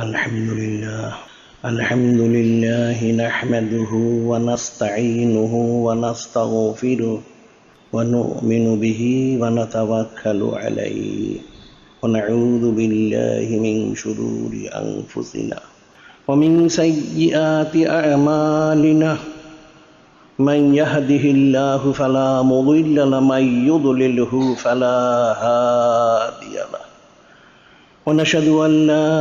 الحمد لله نحمده ونستعينه ونستغفره ونؤمن به ونتوكل عليه ونعوذ بالله من شرور أنفسنا ومن سيئات أعمالنا من يهده الله فلا مضل له ومن يضلله فلا هادي له ونشهد أن لا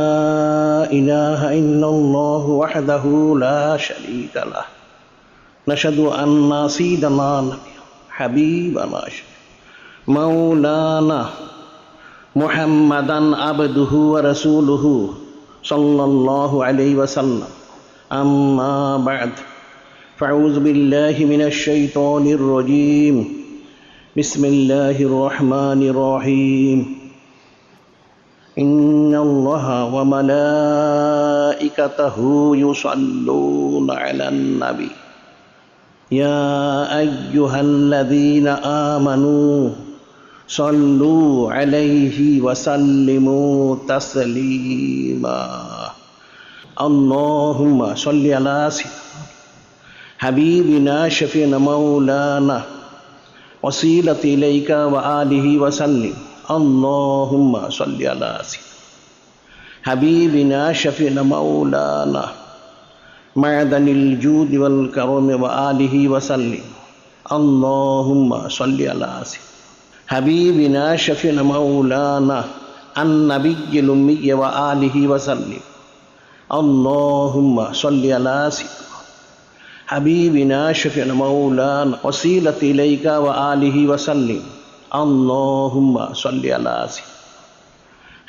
إله إلا الله وحده لا شريك له نشهد أن سيدنا حبيبنا مولانا محمدا عبده ورسوله صلى الله عليه وسلم أما بعد فأعوذ بالله من الشيطان الرجيم بسم الله الرحمن الرحيم إن الله وملائكته يصلون على النبي يا أيها الذين آمنوا صلوا عليه وسلموا تسليما اللهم صل على حبيبنا شفينا مولانا وسيلة إليك وآله وسلم اللهم صل على حبيبنا شفينا مولانا معدن الجود والكرم وآله وسلم اللهم صل على حبيبنا شفينا مولانا النبي الأمي وآله وسلم اللهم صل على حبيبنا شفينا مولانا وسيلة إليك وآله وسلم اللهم صل على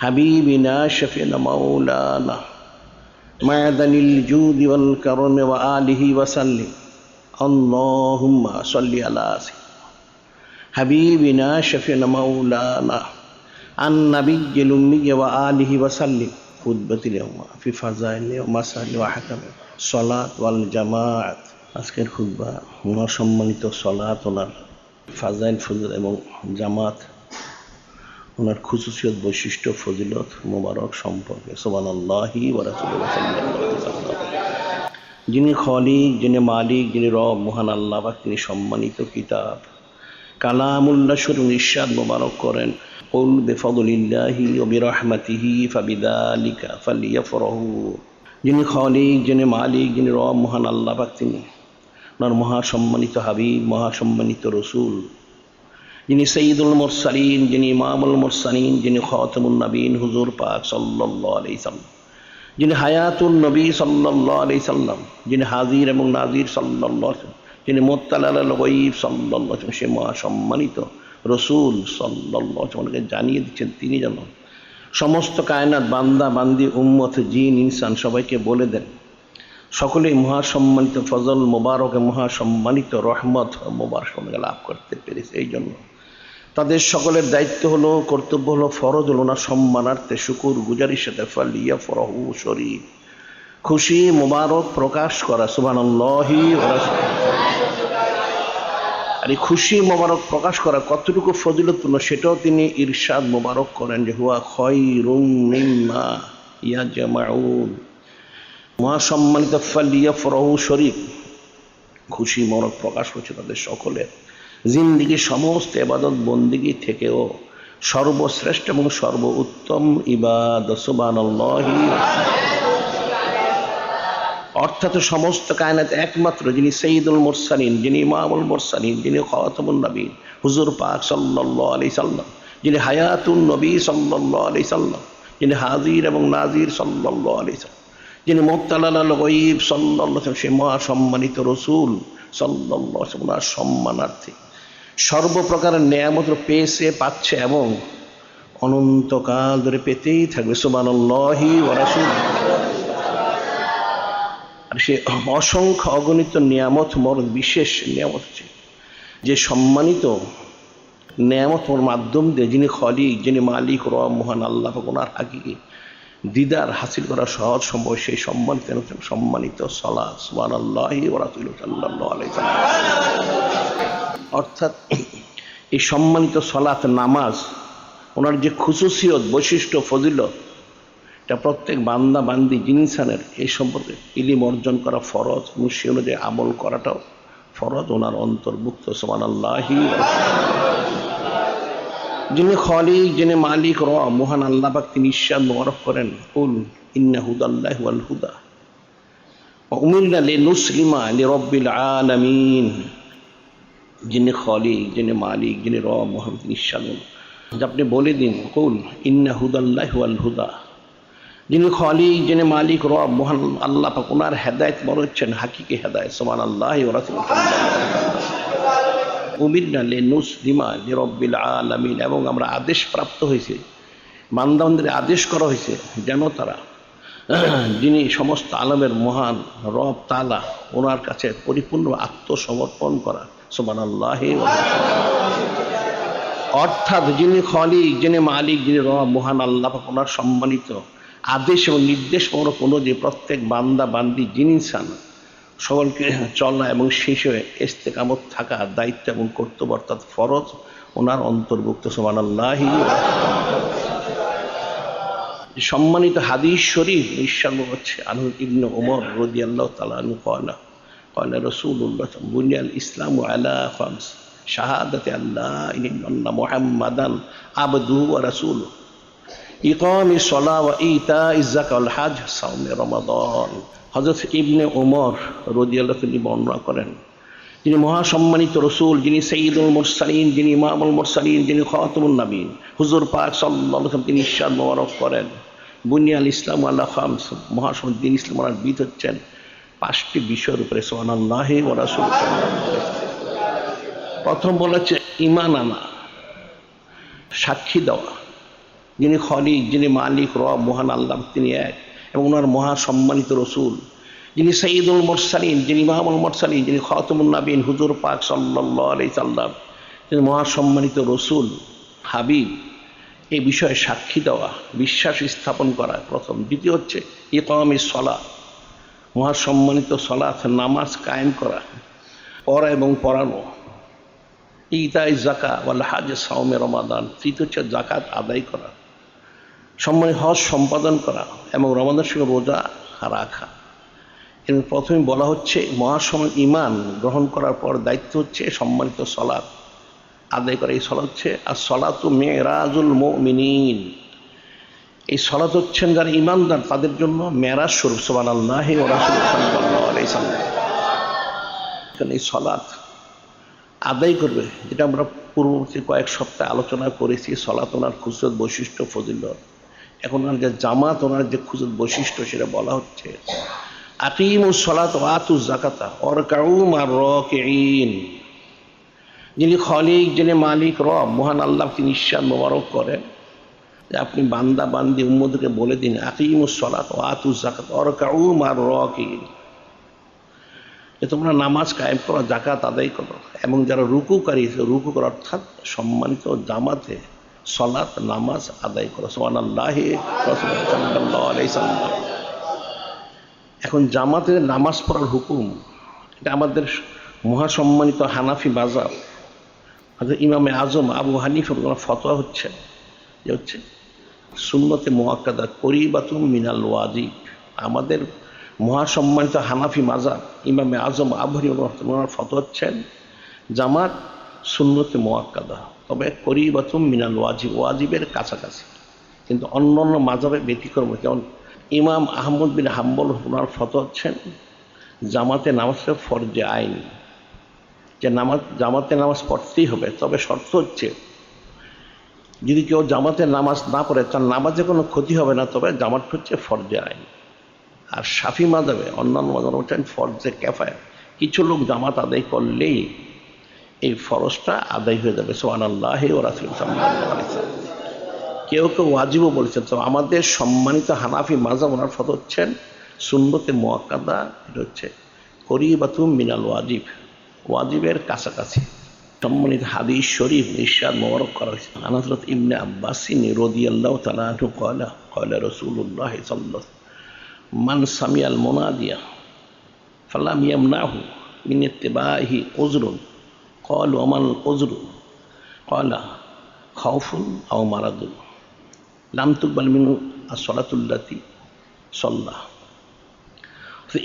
حبيبنا شفينا مولانا معدن الجود والكرم وآله وسلم اللهم صل على حبيبنا شفينا مولانا النبي الأمي وآله وسلم خطبة اليوم في فضائل ومسائل وأحكام الصلاة والجماعة আজকের খুতবা সম্মানিত সালাত ওনার ফাজাইল ফজিলত এবং জামাত ওনার খুসুসিয়ত বৈশিষ্ট্য ফজিলত মোবারক সম্পর্কে সুবহানাল্লাহি ওয়া রাসূলুহু সাল্লাল্লাহু আলাইহি ওয়াসাল্লাম। যিনি খালিক, যিনি মালিক, যিনি রব মহান আল্লাহ পাক, তিনি সম্মানিত কিতাব কালামুল্লাহ শরীফ ইরশাদ মোবারক করেন কুল বিফাদলিল্লাহি ওয়া বিরহমাতিহি ফাবিযালিকা ফালইফরাহু। যিনি খালিক, যিনি মালিক, যিনি রব মহান আল্লাহ পাক, তিনি ওনার মহাসম্মানিত হাবিব, মহাসম্মানিত রসুল, যিনি সঈদুল মুরসালিন, যিনি ইমামুল মুরসালিন, যিনি খাতামুন নবীন হুজুর পাক সাল্লাল্লাহু আলাইহি সাল্লাম, যিনি হায়াতুন নবী সাল্লাল্লাহু আলাইহি সাল্লাম, যিনি হাজির এবং নাজির সাল্লাল্লাহু আলাইহি সাল্লাম, যিনি মুত্তালা আলাল গায়ব সাল্লাল্লাহু আলাইহি সাল্লাম, সে মহাসম্মানিত রসুল সাল্লাল্লাহু আলাইহি সাল্লামকে জানিয়ে দিচ্ছেন তিনি যেন সমস্ত কায়নাত বান্দা বান্দি উম্মত জিন ইনসান সবাইকে বলে দেন সকলেই মহাসম্মানিত ফজল মোবারক মহাসম্মানিত রহমত মোবারক লাভ করতে পেরেছে। এই জন্য তাদের সকলের দায়িত্ব হলো, কর্তব্য হলো, ফরজ হলো না সম্মানার্থে শুকুর গুজারির সাথে ফালইফরাহু শরীফ খুশি মোবারক প্রকাশ করা। সুবহানাল্লাহি ওয়া রাসূলুহু। আর এই খুশি মোবারক প্রকাশ করা কতটুকু ফজিলতপূর্ণ সেটাও তিনি ইরশাদ মোবারক করেন যে হুয়া খায়রুম মিম্মা ইয়াজমাউন। মহাসম্মানিত ফালইফরাহু শরীফ খুশি মোবারক প্রকাশ করছে তাদের সকলের জিন্দিগি সমস্ত ইবাদত বন্দিগি থেকেও সর্বশ্রেষ্ঠ এবং সর্বোত্তম ইবাদত। সুবহানাল্লাহি। অর্থাৎ সমস্ত কায়নাত একমাত্র যিনি সঈদুল মুরসালিন, যিনি ইমামুল মুরসালিন, যিনি খাতামুন নবীন হুজুর পাক সাল্লাল্লাহু আলাইহি সাল্লাম, যিনি হায়াতুন নবী সাল্লাল্লাহু আলাইহি সাল্লাম, যিনি হাজির এবং নাজির সাল্লাল্লাহু আলাইহি সাল্লাম, যিনি মুত্তালা আলাল গায়ব সাল্লাল্লাহু আলাইহি সাল্লাম, সে মহাসম্মানিত রসুল সাল্লাল্লাহু আলাইহি সাল্লাম সম্মানার্থে সর্বপ্রকার নেয়ামত পেয়েছে, পাচ্ছে এবং অনন্তকাল ধরে পেতেই থাকবে। সুবহানাল্লাহি ওয়া রাসূলুহু। আর সে অসংখ্য অগণিত নিয়ামত বিশেষ নিয়ামত যে সম্মানিত নিয়ামত মাধ্যম দিয়ে যিনি খালিক, যিনি মালিক রব মহান আল্লাহ ওনার হাকিকি দিদার হাসিল করা সহজ সম্ভব, সেই সম্মানিত সালাত সুবহানাল্লাহি ওয়া রাসূলুহু সাল্লাল্লাহু আলাইহি ওয়াসাল্লাম। অর্থাৎ এই সম্মানিত সালাত নামাজ ওনার যে খুসুসিয়ত বৈশিষ্ট্য ফজিলত এটা প্রত্যেক বান্দা বান্দি জিনসানের এই সম্পর্কে ইলম অর্জন করা ফরজ এবং সে অনুযায়ী আমল করাটাও ফরজ, ওনার অন্তর্ভুক্ত। সুবহানাল্লাহি। যিনি খালিক, যিনি মালিক, মহান আল্লাহ পাক, তিনি ইরশাদ মোবারক করেন, কুল ইন্না হুদাল্লাহি ওয়াল হুদা ওয়া উমিরনা লিনুসলিমা লিরাব্বিল আলামিন। যিনি খালিক, যিনি মালিক, যিনি মহান, তিনি ইরশাদ, আপনি বলে দিন, কুল ইন্না হুদাল্লাহি ওয়াল হুদা। যিনি খালিক, যিনি মালিক, মহান আল্লাহ পাক, ওনার হেদায়েত বড় হচ্ছেন হাকিকি হেদায়েত। সুবহানাল্লাহি ওয়া উমিরনা লিনুসলিমা লিরাব্বিল আলামিন। এবং আমরা আদেশ প্রাপ্ত হয়েছে, বান্দাবান্দির আদেশ করা হয়েছে যেন তারা যিনি সমস্ত আলমের মহান রব তাআলা, ওনার কাছে পরিপূর্ণ আত্মসমর্পণ করা। সুবহানাল্লাহি। অর্থাৎ যিনি খালিক, যিনি মালিক, যিনি মহান আল্লাহ পাক, ওনার সম্মানিত আদেশ এবং নির্দেশ কোনো যে প্রত্যেক বান্দা বান্দি জিনিসান সকলকে চলা এবং শেষে ইস্তেকামত থাকা দায়িত্ব এবং কর্তব্য অর্থাৎ ফরজ ওনার অন্তর্ভুক্ত। সুবহানাল্লাহি। সম্মানিত হাদিস শরীফ ইরশাদ হচ্ছে আনহু ইবনে ওমর রাদিয়াল্লাহু তাআলা আনহু ক্বালা ক্বালা রাসূলুল্লাহ বুনিয়াল ইসলামু আলা খামস শাহাদাতি আল্লা ইলাহা ইল্লাল্লাহ মুহাম্মাদান আবদুহু ওয়া রাসূলুহু ইকামিস সালাহ ওয়া ইতাইজ যাকাত ওয়াল হজ সাওমে রমাদান। হযরত ইবনে ওমর রাদিয়াল্লাহু তিনি বর্ণনা করেন, যিনি মহাসম্মানিত রসুল, যিনি সাইয়্যিদুল মুরসালিন, যিনি ইমামুল মুরসালিন, যিনি খাতামুন নবীন, হুজুর পাক সাল্লাল্লাহু আলাইহি ওয়াসাল্লাম, তিনি ইরশাদ মোবারক করেন, বুনিয়াল ইসলাম আলা খামস, মহাসম্মানিত দিন ইসলাম ওনার বিধ হচ্ছেন 5টি বিষয়ের উপরে। সুবহানাল্লাহি ওয়া রাসূলুহু। প্রথম বলেছে ঈমান আনা, সাক্ষী দেওয়া, যিনি খালিক, যিনি মালিক, মহান আল্লাহ তিনি এক, এবং ওনার মহাসম্মানিত রসুল, যিনি সাইয়্যিদুল মুরসালিন, যিনি ইমামুল মুরসালিন, যিনি খাতামুন নবীন, হুজুর পাক সাল্লাল্লাহু আলাইহি সাল্লাম, তিনি মহাসম্মানিত রসুল হাবিব, এই বিষয়ে সাক্ষী দেওয়া, বিশ্বাস স্থাপন করা প্রথম। দ্বিতীয় হচ্ছে ইকামিস সালাহ, মহাসম্মানিত সালাত নামাজ কায়েম করা, পড়া এবং পড়ানো। ইতাইজ যাকাত ওয়াল হজ সাওমে রমাদান, তৃতীয় হচ্ছে যাকাত আদায় করা, সম্মানিত হজ সম্পাদন করা এবং রমাদানের সঙ্গে রোজা রাখা। এর প্রথমে বলা হচ্ছে মহাসম্মান ঈমান গ্রহণ করার পর দায়িত্ব হচ্ছে সম্মানিত সালাত আদায় করা। এই সালাত হচ্ছে আর সালাতু মিরাজুল মুমিনিন, এই সালাত হচ্ছেন যারা ঈমানদার তাদের জন্য মেরাজ স্বরূপ। সুবহানাল্লাহি ওয়া রাসূলুহু সাল্লাল্লাহু আলাইহি সাল্লাম। এই সালাত আদায় করবে, যেটা আমরা পূর্ববর্তী কয়েক সপ্তাহে আলোচনা করেছি, সালাত ওনার খুসরত বৈশিষ্ট্য ফজিলত। এখন ওনার যে জামাত, ওনার যে খুসরত বৈশিষ্ট্য, সেটা বলা হচ্ছে আকিমুস সালাত ওয়া আতুজ যাকাতা ওয়ারকাউ মা'র রাকিঈন। যিনি খালিক, যিনি মালিক, রব মহান আল্লাহ, তিনি ইরশাদ মোবারক করেন যে আপনি বান্দা বান্দি উম্মতকে বলে দিন আকিমুস সালাত ওয়া আতুজ যাকাত ওয়ারকাউ মা'র রাকিঈন, যে তোমরা নামাজ কায়েম করো, যাকাত আদায় করো, এবং যারা রুকুকারী রুকু করো, অর্থাৎ সম্মানিত জামাতে সালাত নামাজ আদায় করো। সুবহানাল্লাহি সাল্লাল্লাহু আলাইহি সাল্লাম। এখন জামাতের নামাজ পড়ার হুকুম, এটা আমাদের মহাসম্মানিত হানাফি মাযহাব হযরত ইমামে আজম আবু হানিফার ফতোয়া হচ্ছে যে হচ্ছে সুন্নতে মুআক্কাদা করিবাতুম মিনাল ওয়াজিব। আমাদের মহাসম্মানিত হানাফি মাযহাব ইমামে আজম আবু হানিফার ফতোয়া হচ্ছেন জামাত সুন্নতে মুআক্কাদা, তবে করিবাতুম মিনাল ওয়াজিব, ওয়াজিবের কাছাকাছি। কিন্তু অন্য অন্য মাযহাবে ব্যতিক্রম, যেমন ইমাম আহমদ বিন হাম্বল ওনার ফতোয়া হচ্ছেন জামাতে নামাজটা ফরজে আইন, যে জামাতে নামাজ পড়তেই হবে, তবে শর্ত হচ্ছে যদি কেউ জামাতে নামাজ না পড়ে তার নামাজে কোনো ক্ষতি হবে না, তবে জামাত হচ্ছে ফরজে আইন। আর শাফি মাযহাবে অন্যান্য মাযহাব হচ্ছেন ফরজে কিফায়া, কিছু লোক জামাত আদায় করলেই এই ফরজটা আদায় হয়ে যাবে। সুবহানাল্লাহি ওয়া রাসূলুহু সাল্লাল্লাহু আলাইহি ওয়াসাল্লাম। কেউ কেউ ওয়াজিবও বলেছেন। তো আমাদের সম্মানিত হানাফি মাযহাব ওনার ফতোয়া হচ্ছেন সুন্নতে মুআক্কাদা, এটা হচ্ছে করিবাতুম মিনাল ওয়াজিব, ওয়াজিবের কাছাকাছি। সম্মানিত হাদিস শরীফ ইরশাদ মোবারক করা হয়েছে হযরত ইবনে আব্বাস রাদিয়াল্লাহু তাআলা আনহু ক্বালা ক্বালা রাসূলুল্লাহ সাল্লাল্লাহু মান সামিয়াল মুনাদিয়া ফালাম ইয়ামনাহু মিন ইত্তিবাহি উযরুন ক্বালু আমাল উযরু ক্বালা খাউফুন আও মারাদুন লাম তুকবাল মিনহু as-সালাতুল্লাতি সাল্লাহ।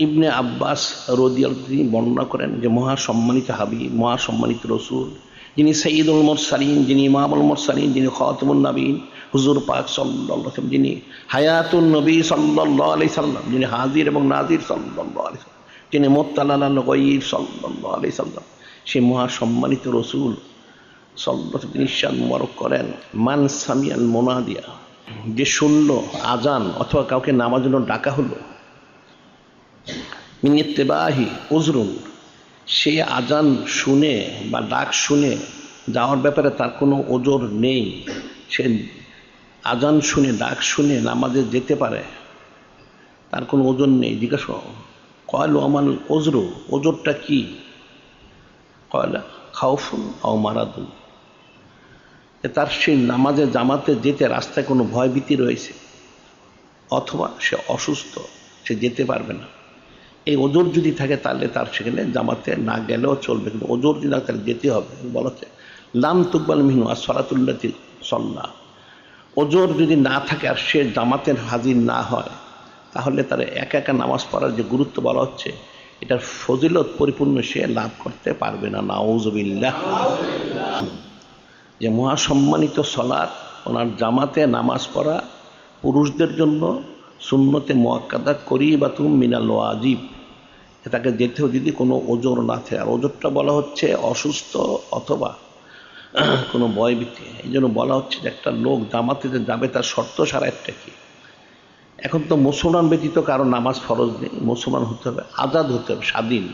ইবনে আব্বাস রাদিয়াল্লাহু তিনি বর্ণনা করেন যে মহাসম্মানিত হাবিব, মহাসম্মানিত রসুল, যিনি সাইয়্যিদুল মুরসালিন, যিনি ইমামুল মুরসালিন, যিনি খাতামুন নবীন, হুজুর পাক সাল্লাল্লাহু আলাইহি ওয়াসাল্লাম, যিনি হায়াতুন নবী সাল্লাল্লাহু আলাইহি সাল্লাম, যিনি হাজির এবং নাজির সাল্লাল্লাহু আলাইহি সাল্লাম, যিনি মুত্তালাল আল গায়ব সাল্লাল্লাহু আলাইহি সাল্লাম, সেই মহাসম্মানিত রসুল সাল্লাল্লাহু আলাইহি তিনি ইরশাদ মুবারক করেন, মান সামিয়াল মুনাদিয়া, যে শুনলো আজান অথবা কাউকে নামার জন্য ডাকা হলো, মিন ইত্তিবাহি উজরুন, সে আজান শুনে বা ডাক শুনে যাওয়ার ব্যাপারে তার কোনো ওজর নেই, সে আজান শুনে ডাক শুনে নামাজে যেতে পারে, তার কোনো ওজন নেই। জিজ্ঞাসা কয়লো আমার ওজরু, ওজরটা কি? কয়লা খাউফুন আও মারাদুন, তার সেই নামাজে জামাতে যেতে রাস্তায় কোনো ভয়ভীতি রয়েছে অথবা সে অসুস্থ, সে যেতে পারবে না। এই ওজোর যদি থাকে তাহলে তার সেখানে জামাতে না গেলেও চলবে, কিন্তু ওজোর যদি না তাহলে যেতে হবে। বলছে লাম তুকবাল মিনহু as-সালাতুল্লাতি সাল্লাহ, ওজোর যদি না থাকে আর সে জামাতে হাজির না হয় তাহলে তার একা একা নামাজ পড়ার যে গুরুত্ব বলা হচ্ছে এটার ফজিলত পরিপূর্ণ সে লাভ করতে পারবে না। নাউযুবিল্লাহ। যে মহাসম্মানিত সলাত, ওনার জামাতে নামাজ পড়া পুরুষদের জন্য সুন্নতে মুআক্কাদা করিবাতুম মিনাল ওয়াজিব, তাকে যেতেও যদি কোনো ওজর না থাকে। আর ওজরটা বলা হচ্ছে অসুস্থ অথবা কোনো ভয়ভীতি। এই জন্য বলা হচ্ছে যে একটা লোক জামাতে যে যাবে তার শর্ত সারাইটটা কি। এখন তো মুসলমান ব্যতীত কারো নামাজ ফরজ নেই, মুসলমান হতে হবে, আজাদ হতে হবে, স্বাধীন,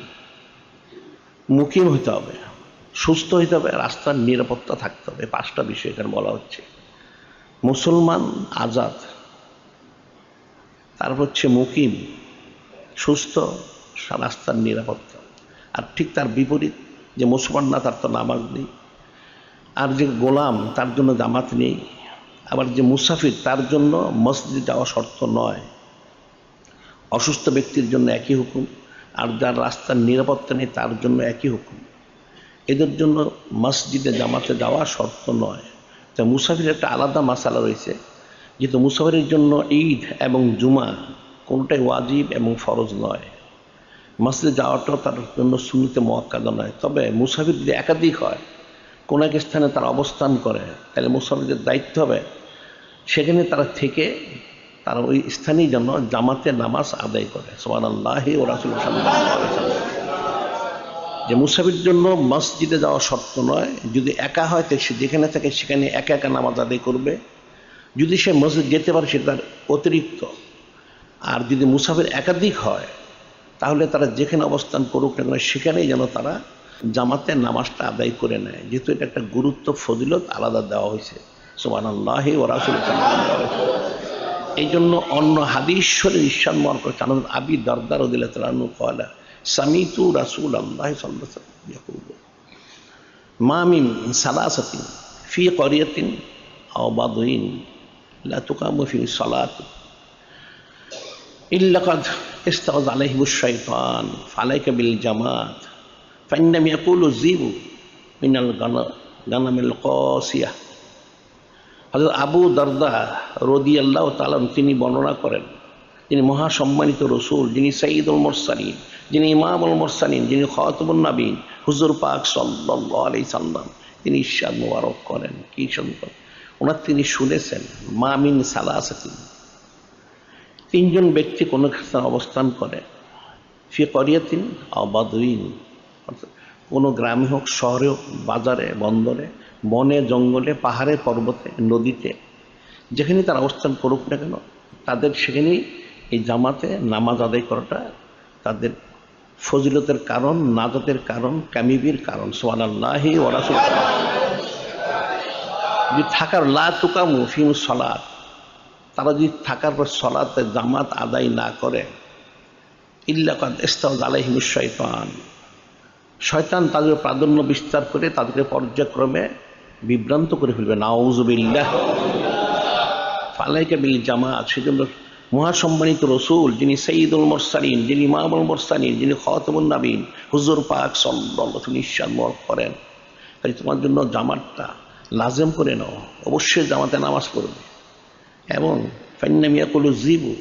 মুকিম হতে হবে, সুস্থ হতে হবে, রাস্তার নিরাপত্তা থাকতে হবে। 5টা বিষয় এখানে বলা হচ্ছে। মুসলমান আজাদ, তারপর হচ্ছে মুকিম সুস্থ, রাস্তার নিরাপত্তা। আর ঠিক তার বিপরীত, যে মুসলমান না তার তো নামাজ নেই, আর যে গোলাম তার জন্য জামাত নেই, আবার যে মুসাফির তার জন্য মসজিদে যাওয়া শর্ত নয়। অসুস্থ ব্যক্তির জন্য একই হুকুম, আর যার রাস্তার নিরাপত্তা নেই তার জন্য একই হুকুম। এদের জন্য মসজিদে জামাতে যাওয়া শর্ত নয়। তো মুসাফির একটা আলাদা মাসালা রয়েছে, যেহেতু মুসাফিরের জন্য ঈদ এবং জুমা কোনটাই ওয়াজিব এবং ফরজ নয়, মসজিদে যাওয়াটাও তার জন্য সুন্নতে মুআক্কাদা নয়। তবে মুসাফির যদি একাধিক হয়, কোন এক স্থানে তারা অবস্থান করে, তাহলে মুসাফিরদের দায়িত্ব হবে সেখানে তারা থেকে তারা ওই স্থানেই যেন জামাতে নামাজ আদায় করে। সুবহানাল্লাহি ওয়া রাসূলুহু সাল্লাল্লাহু আলাইহি ওয়াসাল্লাম। যে মুসাফির জন্য মসজিদে যাওয়া শর্ত নয়, যদি একা হয় তাই সে যেখানে থাকে সেখানে একা একা নামাজ আদায় করবে। যদি সে মসজিদ যেতে পারে সেটা তার অতিরিক্ত। আর যদি মুসাফির একাধিক হয় তাহলে তারা যেখানে অবস্থান করুক না কেন সেখানেই যেন তারা জামাতে নামাজটা আদায় করে নেয়, যেহেতু এটা একটা গুরুত্ব ফজিলত আলাদা দেওয়া হয়েছে। সুবহানাল্লাহি ওয়া রাসূলুহু সাল্লাল্লাহু আলাইহি ওয়াসাল্লাম। এই জন্য অন্য হাদিস শরীফ ইরশাদ মনে করে কারণ আবি দারদা রাদিয়াল্লাহু তাআলা আনহু ক্বালা সামিতু রাসূলুল্লাহ সাল্লাল্লাহু আলাইহি ওয়াসাল্লাম ইয়াকুলু মা মিন সালাসাতিন ফি ক্বরিয়াতিন আও বাদউইন লা তুকামু ফি সালাত ইল্লা কাদ ইস্তাওয়াজ আলাইহিমুশ শাইতান ফালাইকা বিল জামাত ফাইন্নাম ইয়াকুলু যিবু মিনাল গানামিল কাসিয়া। হযরত আবু দারদা রাদিয়াল্লাহু তাআলা তিনি বর্ণনা করেন, যিনি মহাসম্মানিত রসুল, যিনি সাইয়্যিদুল মুরসালিন, যিনি ইমামুল মুরসালিন, যিনি খাতামুন নবীন, হুজুর পাক সাল্লাল্লাহু আলাইহি সাল্লাম, তিনি ইরশাদ মুবারক করেন, কি সুন্দর ওনার তিনি শুনেছেন, মা মিন সালাসাতিন, 3 জন ব্যক্তি কোনো স্থানে অবস্থান করে, ফি ক্বরিয়াতিন আও বাদউইন, কোনো গ্রামে হোক, শহরে হোক, বাজারে, বন্দরে, বনে, জঙ্গলে, পাহাড়ে, পর্বতে, নদীতে, যেখানে তারা অবস্থান করুক না কেন তাদের সেখানেই এই জামাতে নামাজ আদায় করাটা তাদের ফজিলতের কারণ, নাজাতের কারণ, কামিবির কারণ। সুবহানাল্লাহি ওয়া রাসূলুহু। যদি থাকার লা তুকামু ফিহিম সালাত, তারা যদি থাকার পর সালাতে জামাত আদায় না করে, ইল্লা কাদ ইস্তাওয়াজ আলাইহিমুশ শাইতান, শয়তান তাদের প্রাধান্য বিস্তার করে তাদেরকে পর্যায়ক্রমে বিভ্রান্ত করে ফেলবে। নাউযুবিল্লাহ। ফালাইকা বিল জামাত, সেজন্য মহাসম্মানিত রসুল, যিনি সাইয়্যিদুল মুরসালিন, যিনি ইমামুল মুরসালিন, যিনি খাতামুন নবীন, হুজুর পাক সাল্লাল্লাহু আলাইহি ওয়াসাল্লাম ইরশাদ মুবারক করেন, তাই তোমার জন্য জামাতটা লাজেম করে নাও, অবশ্যই জামাতে নামাজ পড়বে। এবং ফাইন্নামিয়া কলু জিবু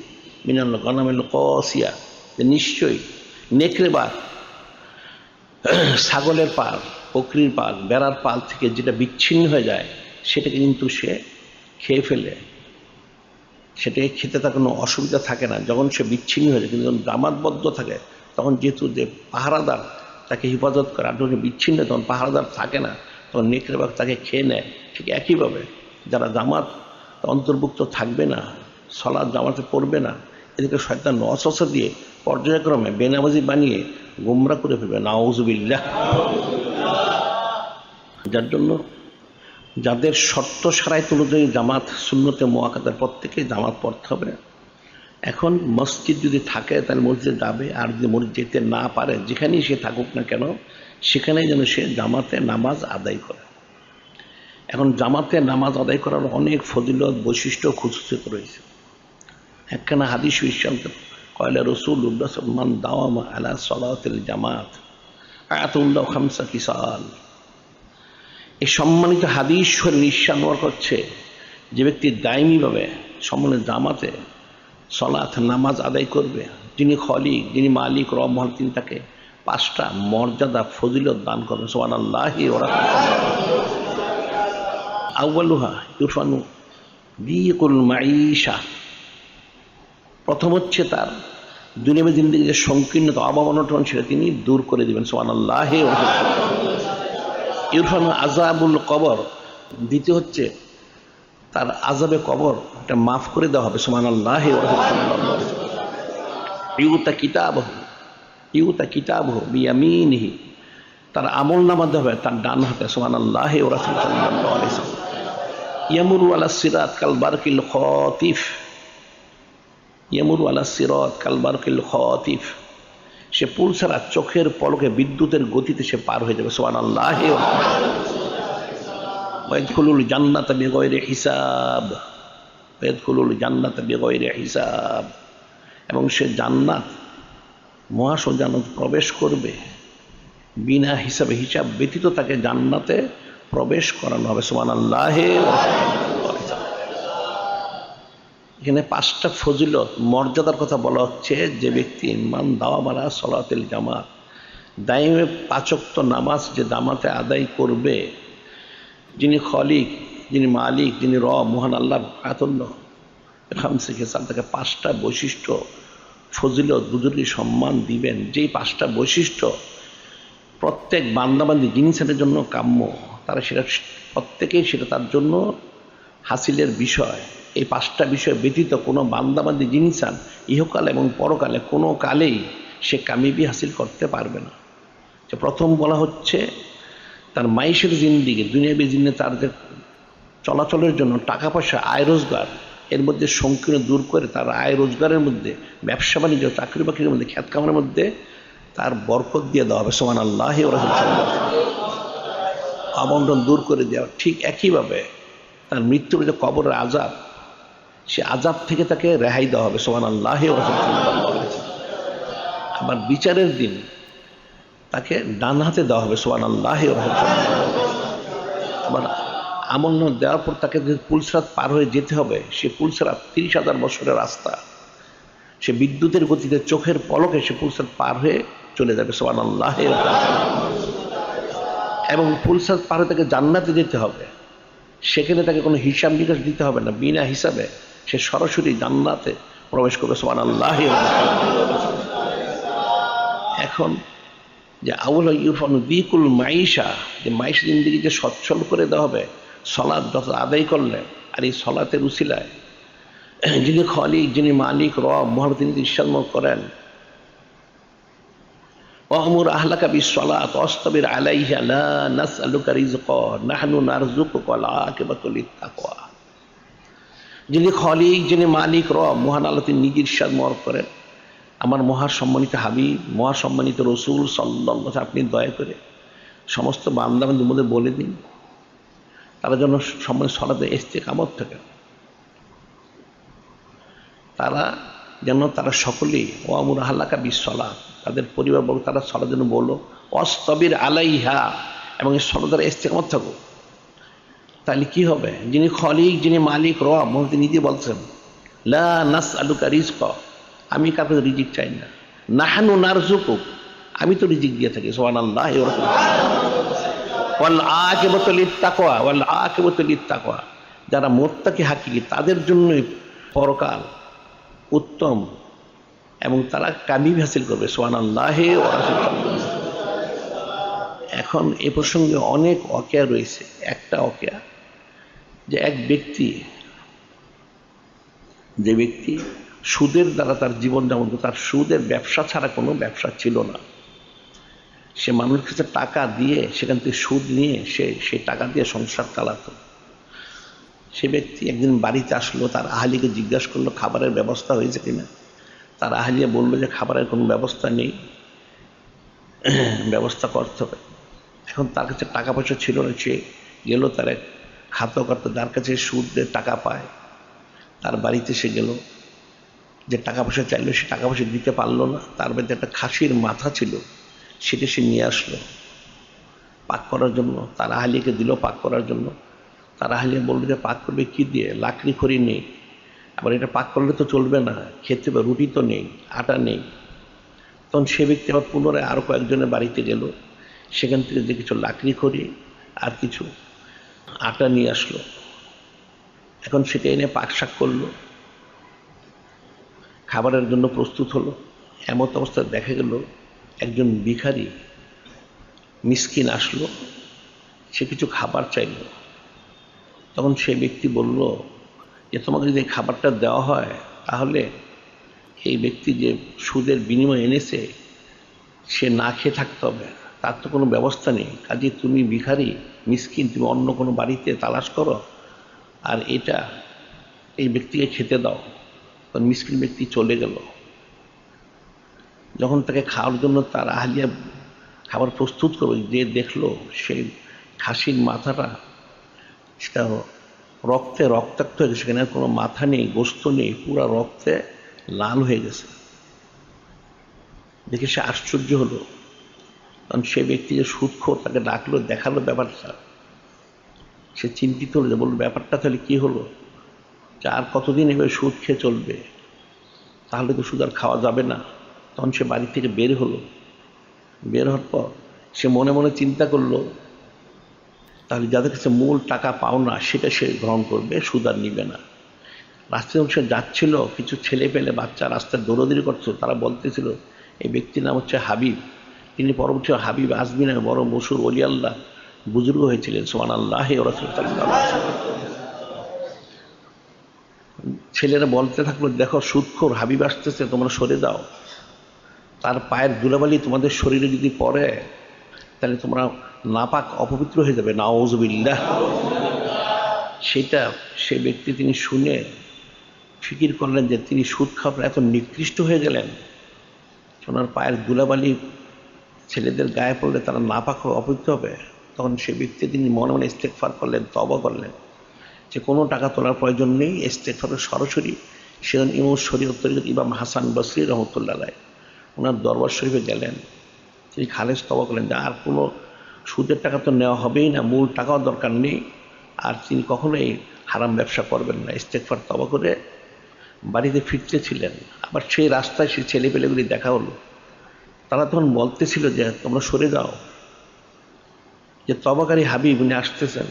মিনাল গনামিল কসিয়া, যে নিশ্চয়ই নেকড়ে বাঘ ছাগলের পাল, বকরির পাল, বেড়ার পাল থেকে যেটা বিচ্ছিন্ন হয়ে যায় সেটাকে কিন্তু সে খেয়ে ফেলে, সেটাকে খেতে তার কোনো অসুবিধা থাকে না যখন সে বিচ্ছিন্ন হয়ে যায়। কিন্তু যখন জামাতবদ্ধ থাকে তখন যেহেতু যে পাহারাদার তাকে হেফাজত করে, আর যখন বিচ্ছিন্ন তখন পাহারাদার থাকে না, তখন নেকড়ে বাঘ তাকে খেয়ে নেয়। ঠিক একইভাবে যারা জামাত অন্তর্ভুক্ত থাকবে না, সালাত জামাতে পড়বে না, এদেরকে শয়তান ওয়াসওয়াসা দিয়ে পর্যায়ক্রমে বেনামাজি বানিয়ে গোমরা করে ফেলবে, নাউযুবিল্লাহ। যার জন্য যাদের শর্ত সারাইত অনুযায়ী জামাত সুন্নতে মুআক্কাদার প্রত্যেকেই জামাত পড়তে হবে। এখন মসজিদ যদি থাকে তাহলে মসজিদে যাবে, আর যদি মসজিদ যেতে না পারে যেখানেই সে থাকুক না কেন সেখানেই যেন সে জামাতে নামাজ আদায় করে। এখন জামাতে নামাজ আদায় করার অনেক ফজিলত, বৈশিষ্ট্য, খুসুসিয়ত রয়েছে। একখানা হাদিস ইরশাদ কয়লা রাসূলুল্লাহ মান দাওয়ামা আলা সালাতিল জামাত আতাউল্লাহ খামসা কিসাল। এই সম্মানিত হাদিস শরীফ ইরশাদ করছে যে ব্যক্তি দায়মিভাবে সম্মানিত জামাতে সালাত নামাজ আদায় করবে, যিনি খলিক, যিনি মালিক রহমান, তিনি তাকে 5টা মর্যাদা ফজিলত দান করবেন। সুবহানাল্লাহি ওয়া রাহমাতুল্লাহ। আউয়ালুহা ইরফানু দিকুল মাঈশা, প্রথম হচ্ছে তার দুনিয়াবী জিন্দেগির যে সংকীর্ণতা, অভাব অনটন সেটা তিনি দূর করে দিবেন। সুবহানাল্লাহি ওয়া রাহমাতুল্লাহ। ইরফানু আযাবুল কবর, দ্বিতীয় হচ্ছে তার আযাবে কবর এটা মাফ করে দেওয়া হবে। সুবহানাল্লাহি ওয়া রাহমাতুল্লাহ। ইউতা কিতাবহু বিয়ামিনিহি, তার আমল নামা দেওয়া হবে তার ডান হাতে। সুবহানাল্লাহি ওয়া রাহমাতুল্লাহ। ইয়ামুরু আলা সিরাত কাল বারকিল খাতিফ, ইয়ামুরু আলা সিরাত কাল বারকিল খাতিফ, সে পুল ছাড়া চোখের পলকে বিদ্যুতের গতিতে সে পার হয়ে যাবে। সুবহানাল্লাহি ওয়া ইয়াদখুলুল জান্নাতা বিগায়রি হিসাব, ইয়াদখুলুল জান্নাতা বিগায়রি হিসাব, এবং সে জান্নাত মহাশূন্য জান্নাত প্রবেশ করবে বিনা হিসাবে, হিসাব ব্যতীত তাকে জান্নাতে প্রবেশ করানো হবে। সুবহানাল্লাহি ওয়া রাহমাতুল্লাহ। এখানে 5টা ফজিলত মর্যাদার কথা বলা হচ্ছে। যে ব্যক্তি মান দাওয়ামা আলা সালাতিল জামাত, দাইমে 5 ওয়াক্ত নামাজ যে জামাতে আদায় করবে, যিনি খলিক, যিনি মালিক, যিনি মহান আল্লাহ আতাউল্লাহ খামসা কিসাল, তাকে 5টা বৈশিষ্ট্য ফজিলত বুজুর্গি সম্মান দিবেন। যেই 5টা বৈশিষ্ট্য প্রত্যেক বান্দাবান্দি জিনিসের জন্য কাম্য, তারা সেটা প্রত্যেকেই সেটা তার জন্য হাসিলের বিষয়। এই 5টা বিষয় ব্যতীত কোনো বান্দাবান্দি জিনিসান ইহকাল এবং পরকালে কোনো কালেই সে কামিয়াবি হাসিল করতে পারবে না। যে প্রথম বলা হচ্ছে তার মাইশের জিন্দিগি, দুনিয়াবী জিন্দি, তার যে চলাচলের জন্য টাকা পয়সা, আয় রোজগার, এর মধ্যে সংকীর্ণ দূর করে তার আয় রোজগারের মধ্যে, ব্যবসা বাণিজ্য, চাকরি বাকরির মধ্যে, খ্যাত কামানোর মধ্যে তার বরকত দিয়ে দেওয়া হবে। সুবহানাল্লাহি ওয়া রাহমাতুল্লাহ। আবন্টন দূর করে দেওয়া। ঠিক একইভাবে তার মৃত্যুর যে কবরের আযাব, সে আযাব থেকে তাকে রেহাই দেওয়া হবে। সুবহানাল্লাহি ওয়া রাহমাতুল্লাহ। আবার বিচারের দিন তাকে ডান হাতে দেওয়া হবে। সুবহানাল্লাহি ওয়া রাহমাতুল্লাহ। আবার আমল নামা দেওয়ার পর তাকে যে পুলসরাত পার হয়ে যেতে হবে, সে পুলসরাত 30,000 বছরের রাস্তা, সে বিদ্যুতের গতিতে চোখের পলকে সে পুলসরাত পার হয়ে চলে যাবে। সুবহানাল্লাহি ওয়া রাহমাতুল্লাহ। এবং পুলসরাত পার হয়ে তাকে জান্নাতে যেতে হবে, সেখানে তাকে কোনো হিসাব নিকাশ দিতে হবে না, বিনা হিসাবে সে সরাসরি জান্নাতে প্রবেশ করবে। সুবহানাল্লাহি ওয়া রাহমাতুল্লাহ। এখন যে আউল ইরফানু দিকুল মাঈশা, যে মাইশ জিন্দেগিকে সচ্ছল করে দেওয়া হবে সালাত যত আদায় করলে। আর এই সালাতের উসিলায় যিনি খলিক, যিনি মালিক মহান, তিনি ইরশাদ করেন ওয়ামুর আহলাকা বিসসালাত ওয়াসতাবির আলাইহা লা নাসআলুকা রিজকা নাহনু নারযুকুকা ওয়াল আকিবাতু লিত্তাকওয়া। যিনি খলিক, যিনি মালিক মহান আল্লাহ, তিনি নিজে ইরশাদ করেন, আমার মহাসম্মানিত হাবিব, মহাসম্মানিত রসুল সাল্লাল্লাহু আলাইহি ওয়াসাল্লাম, আপনি দয়া করে সমস্ত বান্দাবান্দির মধ্যে বলে দিন তারা যেন সম্মানিত সালাতে ইস্তেকামত থাকে, তারা সকলেই ওয়ামুর আহলাকা বিসসালাত, তাদের পরিবারবর্গ তারা সালাত যেন বলো, ওয়াসতাবির আলাইহা, এবং এই সালাতের ইস্তেকামত থাকো, তাহলে কি হবে? যিনি খলিক, যিনি মালিক, রব, তিনি নিজে বলছেন লা নাসআলুকা রিজকা, আমি কাউকে রিজিক চাই না, নাহনু নারযুকুক, আমি তো রিজিক দিয়ে থাকি। সুবহানাল্লাহ। ওয়াল আকিবাতু লিত্তাকওয়া, ওয়াল আকিবাতু লিত্তাকওয়া, যারা মুত্তাকি হাকিকি তাদের জন্যই পরকাল উত্তম এবং তারা কামিয়াবি হাসিল করবে। সুবহানাল্লাহ। এখন এ প্রসঙ্গে অনেক ওয়াকিয়া রয়েছে। একটা ওয়াকিয়া যে এক ব্যক্তি, যে ব্যক্তি সুদের দ্বারা তার জীবন যেমন, তার সুদের ব্যবসা ছাড়া কোনো ব্যবসা ছিল না, সে মানুষের কাছে টাকা দিয়ে সেখান থেকে সুদ নিয়ে সেই টাকা দিয়ে সংসার চালাতো। সে ব্যক্তি একদিন বাড়িতে আসলো, তার আহালিকে জিজ্ঞাসা করলো খাবারের ব্যবস্থা হয়েছে কিনা। তার আহালিয়া বললো যে খাবারের কোনো ব্যবস্থা নেই, ব্যবস্থা করতে হবে। এখন তার কাছে টাকা পয়সা ছিল না, সে গেল তার এক খাতকর্তা যার কাছে সুদের টাকা পায়, তার বাড়িতে সে গেল, যে টাকা পয়সা চাইলো সে টাকা পয়সা দিতে পারলো না। তার বাড়িতে একটা খাসির মাথা ছিল, সেটা সে নিয়ে আসলো পাক করার জন্য, তার আহালিকে দিল পাক করার জন্য। তার আহালিয়া বললো যে পাক করবে কি দিয়ে, লাকড়ি খড়ি নেই, আবার এটা পাক করলে তো চলবে না, খেতে হবে, রুটি তো নেই, আটা নেই। তখন সে ব্যক্তি আবার পুনরায় আরও কয়েকজনের বাড়িতে গেল, সেখান থেকে যে কিছু লাকড়ি খড়ি আর কিছু আটা নিয়ে আসলো। এখন সেটা এনে পাক শাক করলো, খাবারের জন্য প্রস্তুত হলো। এমত অবস্থায় দেখা গেল একজন ভিখারি মিসকিন আসলো, সে কিছু খাবার চাইল। তখন সে ব্যক্তি বলল যে তোমাকে যদি খাবারটা দেওয়া হয় তাহলে এই ব্যক্তি যে সুদের বিনিময়ে এনেছে সে না খেয়ে থাকতে হবে, তার তো কোনো ব্যবস্থা নেই, কাজে তুমি ভিখারি মিসকিন, তুমি অন্য কোনো বাড়িতে তালাশ করো আর এটা এই ব্যক্তিকে খেতে দাও। তখন মিসকিন ব্যক্তি চলে গেল। যখন তাকে খাওয়ার জন্য তার আহলিয়া খাবার প্রস্তুত করবে, যে দেখলো সেই খাসির মাথাটা সেটা রক্তে রক্তাক্ত হয়ে গেছে, সেখানে আর কোনো মাথা নেই, গোস্ত নেই, পুরো রক্তে লাল হয়ে গেছে। দেখে সে আশ্চর্য হলো। কারণ সে ব্যক্তি যে সুদখোর, তাকে ডাকলো, দেখালো ব্যাপারটা, সে চিন্তিত হলো, যে বললো ব্যাপারটা তাহলে কি হলো, যে আর কতদিন এভাবে সুদ খেয়ে চলবে, তাহলে তো সুদ আর খাওয়া যাবে না। তখন সে বাড়ি থেকে বের হলো। বের হওয়ার পর সে মনে মনে চিন্তা করলো তাহলে যাদের কাছে মূল টাকা পাওনা সেটা সে গ্রহণ করবে, সুদ আর নিবে না। রাস্তায় যখন সে যাচ্ছিল, কিছু ছেলে পেলে বাচ্চা রাস্তায় দৌড়াদৌড়ি করছিল, তারা বলতেছিল এই ব্যক্তির নাম হচ্ছে হাবিব, তিনি পরবর্তী হাবিব আজমি নামে বড় মশহুর ওলি আল্লাহ বুজুর্গ হয়েছিলেন। সুবহানাল্লাহ। ছেলেরা বলতে থাকলো দেখো সুদখোর হাবিব আসতেছে, তোমরা সরে দাও, তার পায়ের ধুলাবালি তোমাদের শরীরে যদি পড়ে তাহলে তোমরা নাপাক অপবিত্র হয়ে যাবে, নাউযুবিল্লাহ। সেটা সে ব্যক্তি তিনি শুনে ফিকির করলেন যে তিনি সুদ খাওয়ার এত নিকৃষ্ট হয়ে গেলেন, ওনার পায়ের ধুলাবালি ছেলেদের গায়ে পড়লে তারা নাপাক অপবিত্র হবে। তখন সে ব্যক্তি তিনি মনে মনে ইস্তেগফার করলেন, তওবা করলেন যে কোনো টাকা তোলার প্রয়োজন নেই, ইস্তেগফারের সরাসরি সেদিন ইমাম শরীয়ত তরিকত ইমাম হাসান বসরি রহমতুল্লাহ আলাইহি ওনার দরবার শরীফে গেলেন, তিনি খালেস তওবা করলেন যে আর কোনো সুদের টাকা তো নেওয়া হবেই না, মূল টাকাও দরকার নেই, আর তিনি কখনোই হারাম ব্যবসা করবেন না। ইস্তেগফার তওবা করে বাড়িতে ফিরতেছিলেন, আবার সেই রাস্তায় সেই ছেলেপেলেগুলি দেখা হলো। তারা তখন বলতেছিল যে তোমরা সরে যাও, যে তওবাকারী হাবিব উনি আসতেছেন,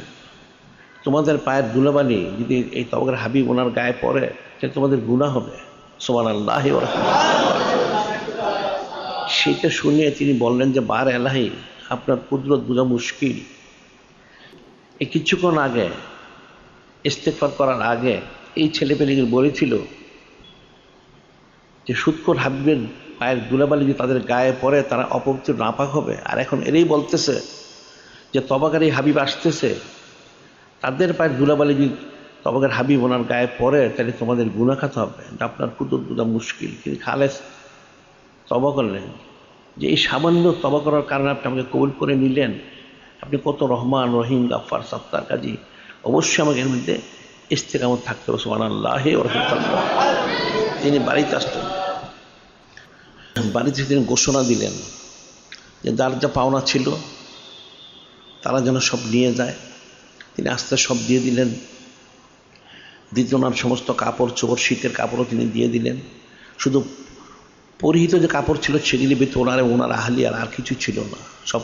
তোমাদের পায়ের ধুলাবালি যদি এই তওবাকারী হাবিব ওনার গায়ে পড়ে তাহলে তোমাদের গুনাহ হবে। সুবহানাল্লাহ। সেটা শুনে তিনি বললেন যে বার এলাহি, আপনার কুদরত বোঝা মুশকিল। এই কিছুক্ষণ আগে ইস্তেগফার করার আগে এই ছেলেপেলেগুলো বলেছিল যে সুদখোর হাবিবের পায়ের ধুলাবালি যদি তাদের গায়ে পড়ে তারা অপবিত্র নাপাক হবে, আর এখন এরই বলতেছে যে তওবাকারী হাবিব আসতেছে, তাদের পায়ের ধুলাবালি যদি তওবাকার হাবিব ওনার গায়ে পড়ে তাহলে তোমাদের গুনাহ খাতে হবে। আপনার কুদরত বোঝা মুশকিল। তিনি খালেস তওবা করলেন যে এই সামান্য তওবা করার কারণে আপনি আমাকে কবুল করে নিলেন, আপনি কত রহমান রহিম গাফফার সাত্তার, কাজী অবশ্যই আমাকে এর মধ্যে ইস্তেকামত থাকতে হবে। সুবহানাল্লাহ। তিনি বাড়িতে আসতেন, বাড়িতে তিনি ঘোষণা দিলেন যে যার যা পাওনা ছিল তারা যেন সব নিয়ে যায়, তিনি আস্তে সব দিয়ে দিলেন। দ্বিতীয় ওনার সমস্ত কাপড় চোপড়, শীতের কাপড়ও তিনি দিয়ে দিলেন। শুধু পরিহিত যে কাপড় ছিল সেগুলি ব্যতীত ওনার আহলিয়ার আর কিছু ছিল না। সব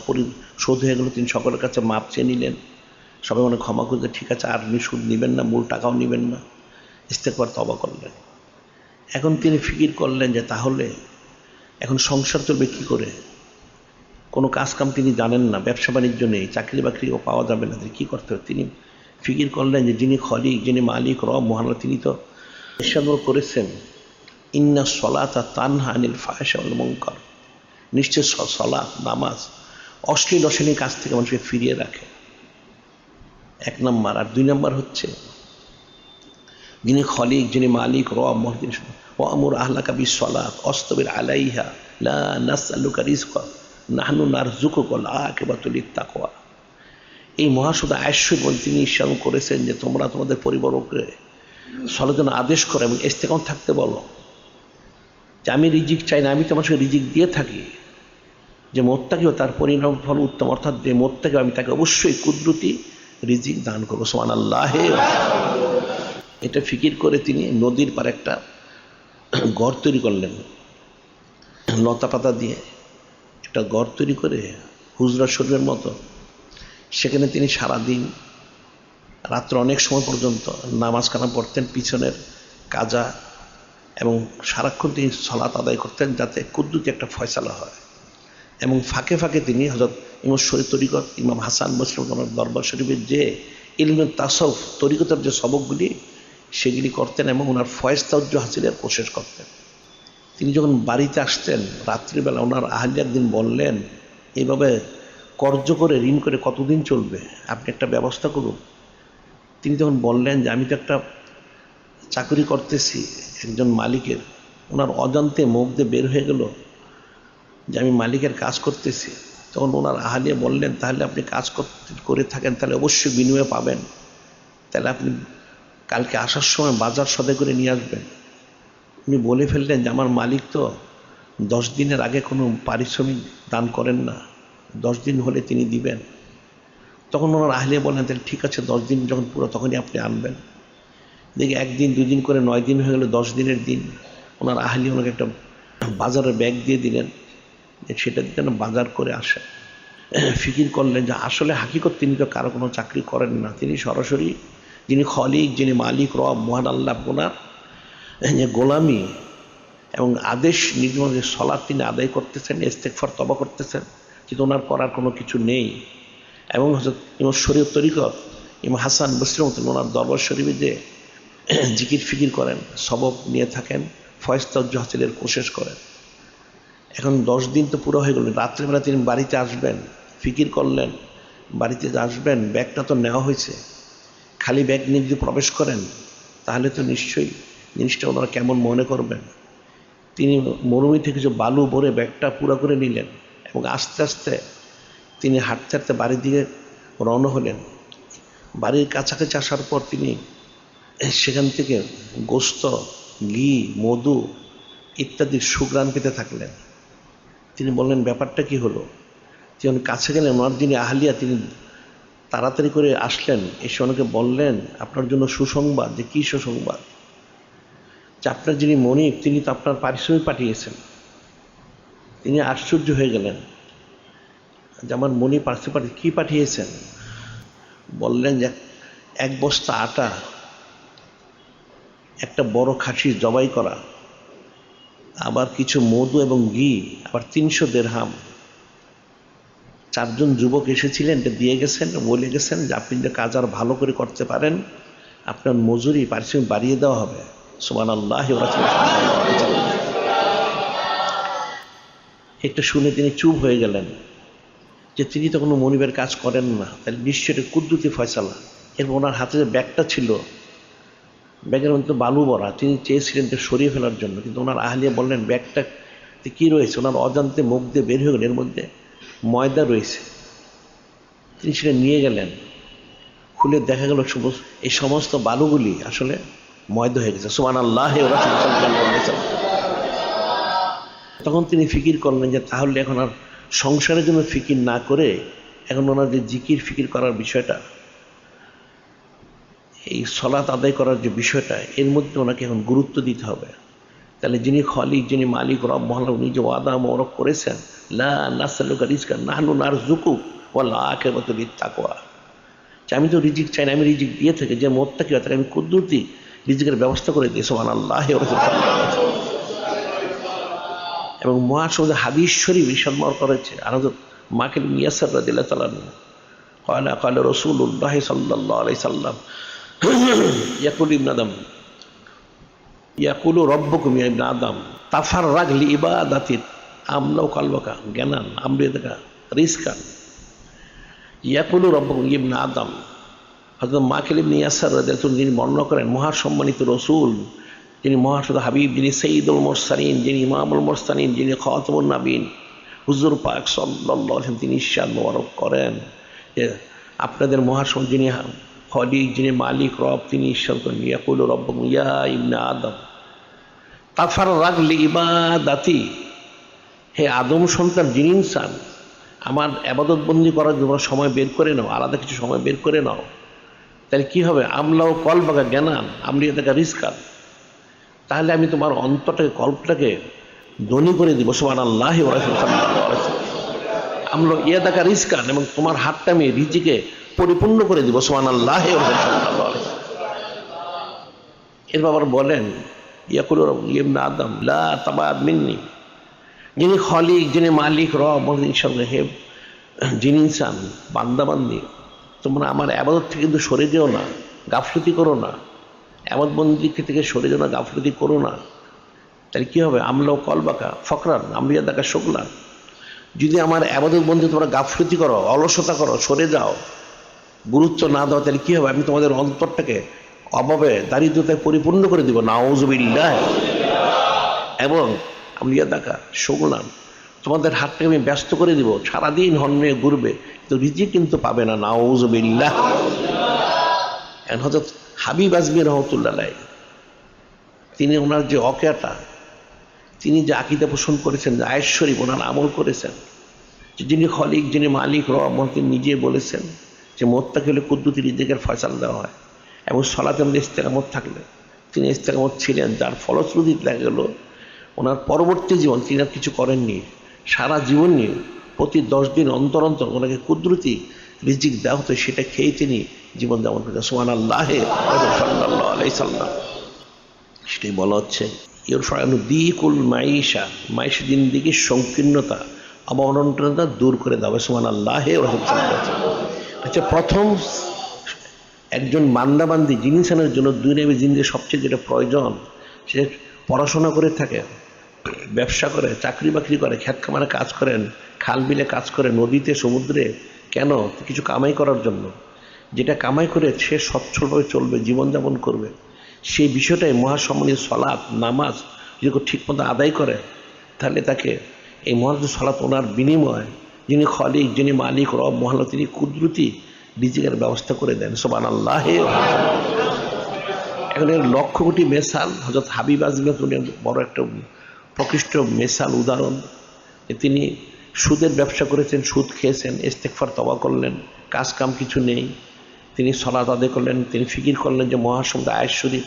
শোধ হয়ে গেল। তিনি সকলের কাছে মাপ চেয়ে নিলেন। সবাই মনে ক্ষমা করতে, ঠিক আছে আর সুদ নেবেন না, মূল টাকাও নেবেন না, ইস্তেগফার তওবা করলেন। এখন তিনি ফিকির করলেন যে তাহলে এখন সংসার চলবে কী করে। কোনো কাজকাম তিনি জানেন না, ব্যবসা বাণিজ্য নেই, চাকরি বাকরিও পাওয়া যাবে না, কী করতে হবে। তিনি ফিকির করলেন যে যিনি খলিক, যিনি মালিক, রব, মহান, তিনি তো ইরশাদ করেছেন ইন্না সলাতা তানহা আনিল ফাহশা ওয়াল মুনকার, নিশ্চয় সলাত নামাজ অশ্লীল অশ্লীল কাজ থেকে মানুষকে ফিরিয়ে রাখে, এক নম্বর। আর দুই নম্বর হচ্ছে যিনি খলিক, যিনি মালিক, রব, মহান, ওয়ামুর আহলাকা বিসসালাত ওয়াসতাবির আলাইহা লা নাসআলুকা রিজকা নাহনু নারযুকুকা ওয়াল আকিবাতু লিত্তাকওয়া। এই মহাসুদা আয়েশা তিনি ইরশাদ করেছেন যে তোমরা তোমাদের পরিবারকে সলাতের জন্য আদেশ করো এবং ইস্তেকামত থাকতে বলো। যে আমি রিজিক চাই না, আমি তোমার সঙ্গে রিজিক দিয়ে থাকি। যে মোত্তাকিও তার পরিণাম ফল উত্তম, অর্থাৎ যে মোত্তাকি আমি তাকে অবশ্যই কুদরতি রিজিক দান করবো। সুবহানাল্লাহ। এটা ফিকির করে তিনি নদীর পার একটা ঘর তৈরি করলেন, লতা পাতা দিয়ে একটা ঘর তৈরি করে হুজরা শরীরের মতো। সেখানে তিনি সারাদিন রাত্র অনেক সময় পর্যন্ত নামাজ কালাম পড়তেন, পিছনের কাজা, এবং সারাক্ষণ তিনি সালাত আদায় করতেন যাতে কুদরতি একটা ফয়সালা হয়। এবং ফাঁকে ফাঁকে তিনি হযরত ইমাম শরীফ তরিকত ইমাম হাসান বসরি দরবার শরীফের যে ইলমে তাসাউফ তরিকতের যে সবকগুলি সেগুলি করতেন এবং ওনার ফয়েজ তাওজ্জুহ হাসিলের কোশিশ করতেন। তিনি যখন বাড়িতে আসতেন রাত্রিবেলা, ওনার আহলিয়া একদিন বললেন এইভাবে কর্জ করে ঋণ করে কতদিন চলবে, আপনি একটা ব্যবস্থা করুন। তিনি তখন বললেন যে আমি তো একটা চাকরি করতেছি একজন মালিকের। ওনার অজান্তে মুখ দিয়ে বের হয়ে গেল যে আমি মালিকের কাজ করতেছি। তখন ওনার আহলিয়া বললেন তাহলে আপনি কাজ করে থাকেন তাহলে অবশ্যই বিনিময়ে পাবেন, তাহলে আপনি কালকে আসার সময় বাজার সদাই করে নিয়ে আসবেন। উনি বলে ফেললেন যে আমার মালিক তো 10 দিনের আগে কোনো পারিশ্রমিক দান করেন না, 10 দিন হলে তিনি দিবেন। তখন ওনার আহলিয়া বললেন তাহলে ঠিক আছে 10 দিন যখন পুরো তখনই আপনি আনবেন। দেখি 1 দিন 2 দিন করে 9 দিন হয়ে গেল, 10 দিনের দিন। ওনার আহলিয়া ওনাকে একটা বাজারের ব্যাগ দিয়ে দিলেন যে সেটা দিয়ে যেন বাজার করে আসে। ফিকির করলেন যে আসলে হাকিকত তিনি তো কারো কোনো চাকরি করেন না, তিনি সরাসরি যিনি খলিক, যিনি মালিক, রব, মহান আল্লাহ, ওনার যে গোলামি এবং আদেশ নির্মল যে সলাৎ তিনি আদায় করতেছেন, ইস্তেগফার তওবা করতেছেন, কিন্তু ওনার করার কোনো কিছু নেই। এবং হযরত ইমাম শরীফ তরিকত ইমাম হাসান বসরি ওনার দরবার শরীফে যে জিকির ফিকির করেন, সবক নিয়ে থাকেন, ফয়েজ তাওজ্জুহ হাসিলের কোশিশ করেন। এখন 10 দিন তো পুরো হয়ে গেল, রাত্রিবেলা তিনি বাড়িতে আসবেন। ফিকির করলেন বাড়িতে আসবেন, ব্যাগটা তো নেওয়া হয়েছে, খালি ব্যাগ নিয়ে যদি প্রবেশ করেন তাহলে তো নিশ্চয়ই জিনিসটা ওনারা কেমন মনে করবেন। তিনি মরুভূমি থেকে কিছু বালু ভরে ব্যাগটা পুরো করে নিলেন এবং আস্তে আস্তে তিনি হাঁটতে হাঁটতে বাড়ির দিকে রওনা হলেন। বাড়ির কাছাকাছি আসার পর তিনি সেখান থেকে গোস্ত, ঘি, মধু ইত্যাদি সুঘ্রাণ পেতে থাকলেন। তিনি বললেন ব্যাপারটা কি হলো। তিনি কাছে গেলেন, ওনার যিনি আহলিয়া তিনি তাড়াতাড়ি করে আসলেন, এসে ওনাকে বললেন আপনার জন্য সুসংবাদ। যে কী সুসংবাদ? যে আপনার যিনি মনিব তিনি তো আপনার পারিশ্রমিক পাঠিয়েছেন। তিনি আশ্চর্য হয়ে গেলেন যে আমার মনিব পারিশ্রমিক কী পাঠিয়েছেন? বললেন যে 1 বস্তা আটা, একটা বড় খাসি জবাই করা, আবার কিছু মধু এবং ঘি, আবার 300 দিরহাম। 4 জন যুবক এসেছিলেন, এটা দিয়ে গেছেন, বলে গেছেন যে আপনি যে কাজ আর ভালো করে করতে পারেন আপনার মজুরি পারিশ্রমিক বাড়িয়ে দেওয়া হবে। সুবহানাল্লাহ। এটা শুনে তিনি চুপ হয়ে গেলেন যে তিনি তো কোনো মনিবের কাজ করেন না, তাহলে নিশ্চয়ই কুদরতি ফয়সালা। এরপর ওনার হাতে যে ব্যাগটা ছিল, ব্যাগের মধ্যে বালু ভরা, তিনি চেয়েছিলেন যে সরিয়ে ফেলার জন্য, কিন্তু ওনার আহলিয়া বললেন ব্যাগটা কী রয়েছে। ওনার অজান্তে মুখ দিয়ে বের হয়ে গেলেন এর মধ্যে ময়দা রয়েছে। তিনি সেটা নিয়ে গেলেন, খুলে দেখা গেল এই সমস্ত বালুগুলি আসলে ময়দা হয়ে গেছে। সুবহানাল্লাহ। তখন তিনি ফিকির করলেন যে তাহলে এখন আর সংসারের জন্য ফিকির না করে এখন ওনার যে জিকির ফিকির করার বিষয়টা, এই সলাত আদায় করার যে বিষয়টা, এর মধ্যে ওনাকে এখন গুরুত্ব দিতে হবে। তাহলে যিনি খলিক, যিনি মালিক, রব মহল্লা, উনি যে ওয়াদা মরক করেছেন, লা নাসআলুকা রিজকান নাহনু নারযুকুক ওয়াল আকিবাতু লিত-তাকওয়া, যে আমি তো রিজিক চাই না, আমি রিজিক দিয়ে থাকি, যে মুত্তাকি হয় তাকে আমি কুদরতি রিজিকের ব্যবস্থা করে দিই। সুবহানাল্লাহ। এবং মহাসমাজে হাদিস শরীফ ইরশাদ করেছে, হযরত মাকিল ইবনে ইয়াসার রাদিয়াল্লাহু তাআলা ক্বালা ক্বালা রাসূলুল্লাহ সাল্লাল্লাহু আলাইহি সাল্লাম ইয়াকুলু ইবনে আদম ইয়াকুলু রব্বুকুম ইয়া ইবনে আদম তাফাররাগ লিইবাদাতি আমলাউ কালবাকা জ্ঞানান আমরিদাকা রিজকান ইয়াকুলু রব্বুকুম ইয়া ইবনে আদম। হযরত মাকিল ইবনে ইয়াসার রাদিয়াল্লাহু তাআলা যিনি বর্ণনা করেন, মহাসম্মানিত রাসূল, যিনি মহাসুদ হাবিব, যিনি সঈদুল মুরসালিন, যিনি ইমামুল মুরসালিন, যিনি খাতামুন নবীন, হুজুর পাক সাল্লাল্লাহু আলাইহি ওয়াসাল্লাম, তিনি ইরশাদ মোবারক করেন যে আপনাদের মহাসম্মান যিনি খলিক, যিনি মালিক, রব, তিনি ইরশাদ করেন ইয়াকুলু রব্বুকুম ইয়া ইবনে আদম তাফাররাগ লিইবাদাতি, হে আদম সন্তান, যিনি ইনসান, আমার ইবাদত বন্দি করার জন্য সময় বের করে নাও, আলাদা কিছু সময় বের করে নাও। তাহলে কি হবে? আমলাও কলবাকা জ্ঞানান আমরিদাকা রিজকান, তাহলে আমি তোমার অন্তরটাকে, কল্পটাকে ধনী করে দিব। সুবহানাল্লাহ ওয়া রাসূলুল্লাহ। আমলো ইয়াদাকা রিজকান, এবং তোমার হাতটা আমি রিজিকে পরিপূর্ণ করে দিব। সুবহানাল্লাহ ওয়া রাসূলুল্লাহ। এর বাবার বলেন ইয়াকুলু ইবনে আদম লা তাবাদ মিন্নি, যিনি খলিক, যিনি মালিক, রব, হে যিনি ইনসান, বান্দাবান্দি, তোমরা আমার ইবাদত থেকে কিন্তু সরে যেও না, গাফলতি করো না, ইবাদত বন্দি থেকে সরে যেও না, গাফলতি করো না। তাহলে কী হবে? আমলাও কলবাকা ফকরান আমরিয়াদাকা শুগলান, যদি আমার ইবাদত বন্দি তোমরা গাফলতি করো, অলসতা করো, সরে যাও, গুরুত্ব না দাও, তাহলে কী হবে? আমি তোমাদের অন্তরটাকে অভাবে, দারিদ্রতায় পরিপূর্ণ করে দিব। নাউযুবিল্লাহ। এবং আমরিয়াদাকা শুগলান, তোমাদের হাতটাকে আমি ব্যস্ত করে দিব, সারাদিন হন নিয়ে ঘুরবে, তো রিজিক কিন্তু পাবে না। নাউযুবিল্লাহ। হযরত হাবিব আজমি রহমতুল্লাহ আলাইহি, তিনি ওনার যে অকেয়াটা, তিনি যে আকীদা পোষণ করেছেন, যে আয়াত শরীফ ওনার আমল করেছেন, যে যিনি খলিক, যিনি মালিক, রব, তিনি নিজে বলেছেন যে মুত্তাকি হলে কুদরতি রিজিকের ফয়সালা দেওয়া হয়, এবং সালাতের মধ্যে ইস্তেকামত থাকলে তিনি ইস্তেকামত ছিলেন, যার ফলশ্রুতিতে দেখা গেল ওনার পরবর্তী জীবন তিনি আর কিছু করেননি, সারা জীবন নিয়ে প্রতি 10 দিন অন্তর অন্তর ওনাকে কুদরতি রিজিক দেওয়া হতো, সেটা খেয়ে তিনি জীবনযাপন করতেন। সুবহানাল্লাহ সাল্লাল্লাহু আলাইহি সাল্লাম। সেটাই বলা হচ্ছে দিকুল মাইশা, মাইশা জিন্দেগির সংকীর্ণতা, অবনটনতা দূর করে দেবে। সুবহানাল্লাহ। আচ্ছা, প্রথম একজন বান্দাবান্দি জিনিসের জন্য দুনিয়াবী জিন্দেগি সবচেয়ে যেটা প্রয়োজন, সে পড়াশোনা করে থাকে, ব্যবসা করে, চাকরি বাকরি করে, ক্ষেত খামারে কাজ করেন, খাল বিলে কাজ করে, নদীতে, সমুদ্রে, কেন? কিছু কামাই করার জন্য। যেটা কামাই করে সে সচ্ছলভাবে চলবে, জীবনযাপন করবে, সেই বিষয়টাই মহাসম্মানীয় সলাৎ, নামাজ যদি ঠিকমতো আদায় করে, তাহলে তাকে এই মহাজ সলাৎ ওনার বিনিময়, যিনি খলিক, যিনি মালিক, রব মহল্লা, তিনি কুদরতি রিজিকের ব্যবস্থা করে দেন। সুবহানাল্লাহ। এখন এর লক্ষ কোটি মেসাল হযরত হাবিব আজমি বড় একটা প্রকৃষ্ট মেসাল, উদাহরণ। তিনি সুদের ব্যবসা করেছেন, সুদ খেয়েছেন, ইস্তেগফার তওবা করলেন, কাজ কাম কিছু নেই, তিনি সালাত আদায় করলেন, তিনি ফিকির করলেন যে মহাসম্মাদ আয়াত শরীফ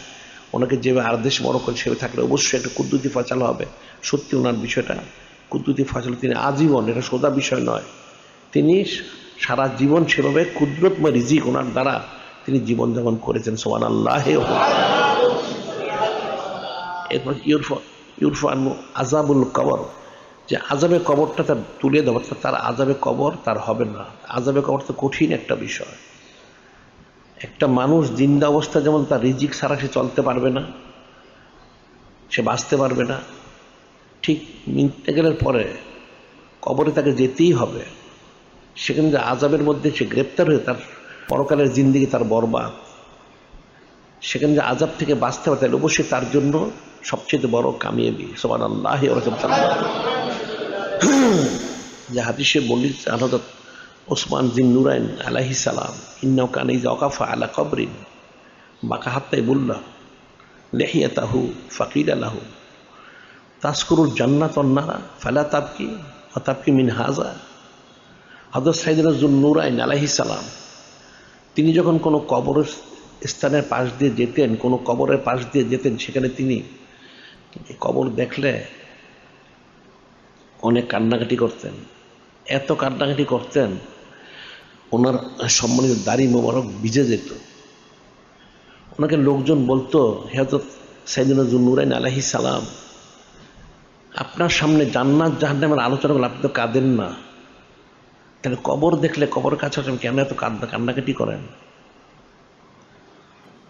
ওনাকে যেভাবে আদেশ বড় করে সেভাবে থাকলে অবশ্যই একটা কুদরতি ফয়সালা হবে। সত্যি ওনার বিষয়টা কুদরতি ফয়সালা, তিনি আজীবন, এটা সোজা বিষয় নয়, তিনি সারা জীবন সেভাবে কুদরতময় রিজিক ওনার দ্বারা তিনি জীবনযাপন করেছেন। সুবহানাল্লাহ। এরপর ইউরফান আযাবুল কবর, যে আযাবে কবরটা তার তুলে দেওয়া, তার আযাবে কবর তার হবে না। আযাবে কবর তো কঠিন একটা বিষয়। একটা মানুষ জিন্দা অবস্থা যেমন তার রিজিক ছাড়া সে চলতে পারবে না, সে বাঁচতে পারবে না, ঠিক ইন্তেকালের পরে কবরে তাকে যেতেই হবে। সেখানে যে আযাবের মধ্যে সে গ্রেপ্তার হয়ে তার পরকালের জিন্দেগি তার বরবাদ, সেখানে যে আযাব থেকে বাঁচতে হবে, তাহলে অবশ্যই তার জন্য সবচেয়ে বড় কামিয়াবি। সুবহানাল্লাহ। যে হাদিসে বর্ণিত হযরত ওসমান জিন নুরাইন আলাইহিস সালাম, ইন্নাহু কানা ইযা ওয়াকাফা আলা কবরিন বাকা হাত্তা ইয়াবুল্লা লিহিয়াতাহু ফাকিলা লাহু তাসকুরুল জান্নাত ওয়ান নারা ফালা তাবকি ওয়া তাবকি মিন হাযা। হযরত সাইয়েদনা যুন নুরাইন আলাইহিস সালাম, তিনি যখন কোনো কবরের স্থানের পাশ দিয়ে যেতেন, কোনো কবরের পাশ দিয়ে যেতেন, সেখানে তিনি কবর দেখলে অনেক কান্নাকাটি করতেন। এত কান্নাকাটি করতেন, ওনার সম্মানিত দাড়ি মোবারক ভিজে যেত। ওনাকে লোকজন বলতো, হযরত সাইয়েদনা যুন্নুরাইন আলাইহিস সালাম, আপনার সামনে জান্নাত জাহান্নামের আলোচনা করলে আপনি তো কাঁদেন না, তাহলে কবর দেখলে কবরের কাছে কেন এত কান্নাকাটি করেন?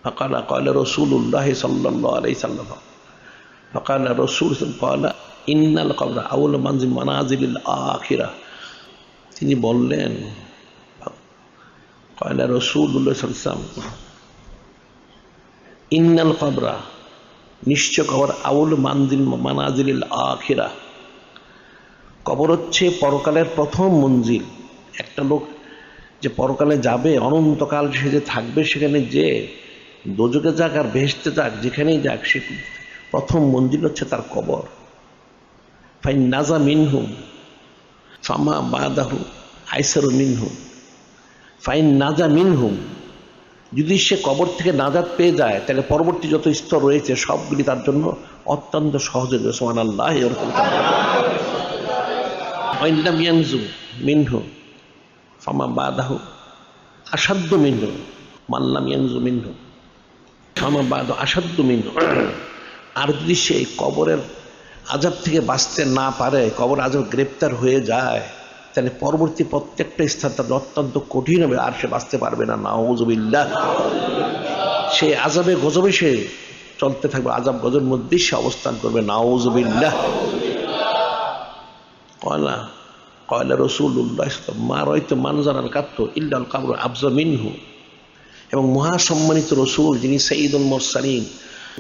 ফাকালা ক্বালা রাসূলুল্লাহ সাল্লাল্লাহু আলাইহি সাল্লাম, ফাকালা রাসূল ক্বালা ইন্নাল কবরা আউয়ালু মানাজিলিল আখিরাহ। তিনি বললেন, ক্বালা রাসূলুল্লাহ সাল্লাল্লাহু আলাইহি সাল্লাম, ইন্নাল কবরা, নিশ্চয় কবর, আউয়ালু মানাজিলিল আখিরাহ, কবর হচ্ছে পরকালের প্রথম মঞ্জিল। একটা লোক যে পরকালে যাবে, অনন্তকাল সে যে থাকবে, সেখানে যে দোজকে যাক আর বেহেশতে যাক, যেখানেই যাক, সে প্রথম মঞ্জিল হচ্ছে তার কবর। ফাইন নাজা মিনহুম ফামা বাদাহু আইসারু মিনহুম, ফাইন নাজা মিনহুম, যদি সে কবর থেকে নাজাত পেয়ে যায়, তাহলে পরবর্তী যত স্তর রয়েছে সবগুলি তার জন্য অত্যন্ত সহজ হয়ে যাবে। সুবহানাল্লাহ। এরকম ওয়াইন্নাম ইয়ানজু মিনহু ফামা বাদাহু আসাদ্দ মিনহু মাল্লাম ইয়ানজু মিনহু ফামা বাদাহু আসাদ্দ মিনহু। আর যদি সে কবরের আযাব থেকে বাঁচতে না পারে, কবর আযাব গ্রেপ্তার হয়ে যায়, তাহলে পরবর্তী প্রত্যেকটা স্থান তার অত্যন্ত কঠিন হবে, আর সে বাঁচতে পারবে না। নাউযুবিল্লাহ। সে আযাবে গজবে সে চলতে থাকবে, আযাব গজবের মধ্যেই সে অবস্থান করবে। নাউযুবিল্লাহ। ক্বালা রাসূলুল্লাহ মা রাআইতু মানজারান কাত্তু ইল্লাল কবরু আফযা মিনহু। এবং মহাসম্মানিত রসুল, যিনি সাইয়্যিদুল মুরসালিন,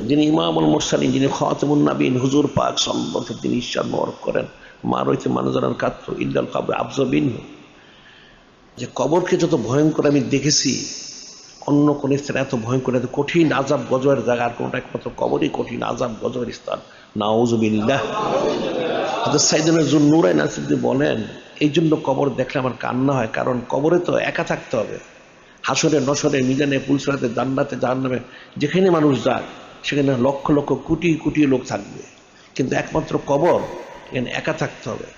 যিনি ইমামুল মুরসালিন, যিনি খাতামুন নবীন, হুজুর পাক সাল্লাল্লাহু আলাইহি ওয়াসাল্লাম, তিনি ইরশাদ মোবারক করেন, মা রাআইতু মানজারান কাত্তু ইল্লাল কবরু আফযা মিনহু, যে কবরকে যত ভয়ঙ্কর আমি দেখেছি, অন্য কোন স্থানে এত ভয়ঙ্কর, এত কঠিন আযাব গজবের জায়গা আর কোনটা, একমাত্র কবরই কঠিন আযাব গজবের স্থান। নাউযুবিল্লাহ। হযরত সাইয়েদনা যুন্নুরাইন আসিফি বলেন, এই জন্য কবর দেখলে আমার কান্না হয়, কারণ কবরে তো একা থাকতে হবে। হাসরে, নসরে, মিজানে, পুলসরাতে, জান্নাতে, জাহান্নামে, যেখানে মানুষ যাক, সেখানে লক্ষ লক্ষ কোটি কোটি লোক থাকবে, কিন্তু একমাত্র কবর, এখানে একা থাকতে হবে।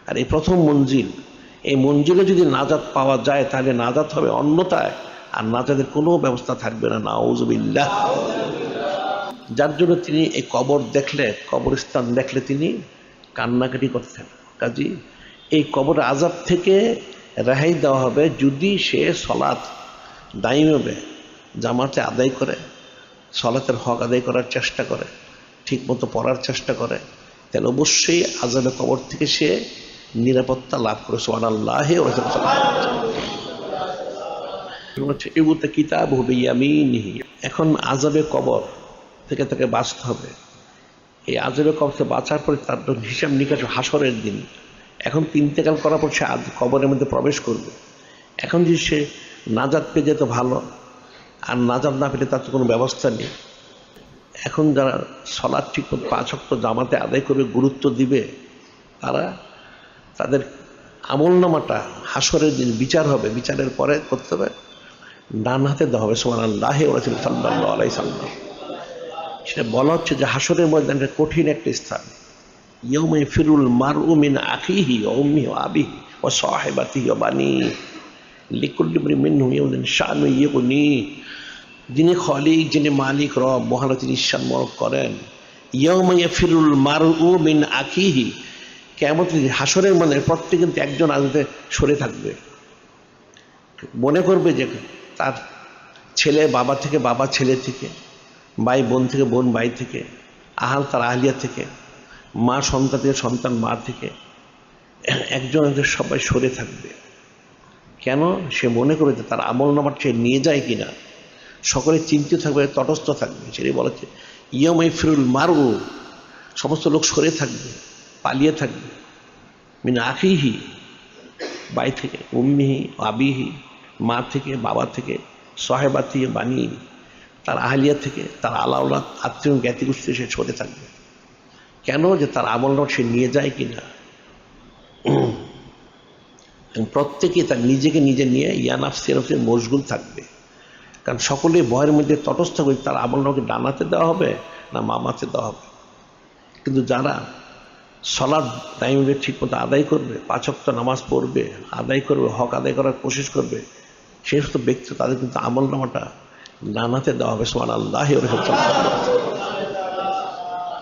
আর এই প্রথম মঞ্জিল, এই মঞ্জিলে যদি নাজাত পাওয়া যায়, তাহলে নাজাত হবে, অন্যথায় আর নাজাতের কোনো ব্যবস্থা থাকবে না। নাউযুবিল্লাহ। যার জন্য তিনি এই কবর দেখলে, কবরস্থান দেখলে তিনি কান্নাকাটি করতেন। কাজী এই কবর আযাব থেকে রেহাই দেওয়া হবে যদি সে সলাত দায়ীভাবে জামাতে আদায় করে, সলাতের হক আদায় করার চেষ্টা করে, ঠিক মতো পড়ার চেষ্টা করে, তাহলে অবশ্যই আযাবে কবর থেকে সে নিরাপত্তা লাভ করে। সুবহানাল্লাহ। কিতাব হবে ইয়ামিনিহি। এখন আযাবে কবর থেকে তাকে বাঁচতে হবে। এই আযাবে কবর থেকে বাঁচার পরে তার হিসাব নিকাশ হাসরের দিন। এখন ইন্তেকাল করার পর সে কবরের মধ্যে প্রবেশ করবে। এখন যদি সে নাজাত পেয়ে যেত ভালো, আর নাজাত না পেলে তার তো কোনো ব্যবস্থা নেই। এখন যারা সলাৎ ঠিক মতো 5 ওয়াক্ত জামাতে আদায় করবে, গুরুত্ব দিবে, তারা তাদের আমলনামাটা হাসরের দিন বিচার হবে, বিচারের পরে করতে হবে, ডান হাতে দেওয়া হবে। সুবহানাল্লাহ সাল্লাল্লাহু আলাইহি সাল্লাম। সেটা বলা হচ্ছে যে হাসরের ময়দানটা কঠিন একটা স্থান। ইয়াউমা ইয়াফিরুল মারউ মিন আখিহি ওয়া উম্মিহি ওয়া আবিহি ওয়া সাহিবাতিহি ওয়া বানিহি লিকুল্লি ইমরিইন মিনহুম ইয়াউমাইযিন শাআনুন ইউগনি। যিনি খালিক, যিনি মালিক, রব, মহান, তিনি ঈর্ষাদ মোবারক করেন, ইয়াউমা ইয়াফিরুল মারউ মিন আখিহি, কিয়ামতের দিন হাসরের ময়দানে প্রত্যেক কিন্তু একজন আরেকজনকে সরে থাকবে, মনে করবে যে তার ছেলে বাবা থেকে, বাবা ছেলে থেকে, ভাই বোন থেকে, বোন ভাই থেকে, আহাল তার আহলিয়া থেকে, মা সন্তান থেকে, সন্তান মা থেকে, একজন একজন সবাই সরে থাকবে। কেন? সে মনে করবে যে তার আমল নামার সে নিয়ে যায় কিনা। সকলে চিন্তিত থাকবে, তটস্থ থাকবে। সেটাই বলেছে ইয়াউমা ইয়াফিরুল মারউ, সমস্ত লোক সরে থাকবে, পালিয়ে থাকবে, মিন আখিহি, ভাই থেকে, উম্মিহি আবিহি, মা থেকে, বাবা থেকে, সাহেবাতি বানি, তার আহলিয়া থেকে, তার আলাউলা আত্মীয় জ্ঞাতি গোষ্ঠী, সে সরে থাকবে। কেন? যে তার আমল নামা সে নিয়ে যায় কিনা। প্রত্যেকে তার নিজেকে নিজে নিয়ে ইয়ানাফসি মশগুল থাকবে। কারণ সকলে ভয়ের মধ্যে তটস্থ করে তার আমলনামাকে ডানাতে দেওয়া হবে না মামাতে দেওয়া হবে। কিন্তু যারা সালাত টাইমে ঠিক মতো আদায় করবে, 5 ওয়াক্ত নামাজ পড়বে, আদায় করবে, হক আদায় করার কোশিশ করবে, সেই সমস্ত ব্যক্তি তাদের কিন্তু আমলনামাটা ডানাতে দেওয়া হবে। সুবহানাল্লাহ।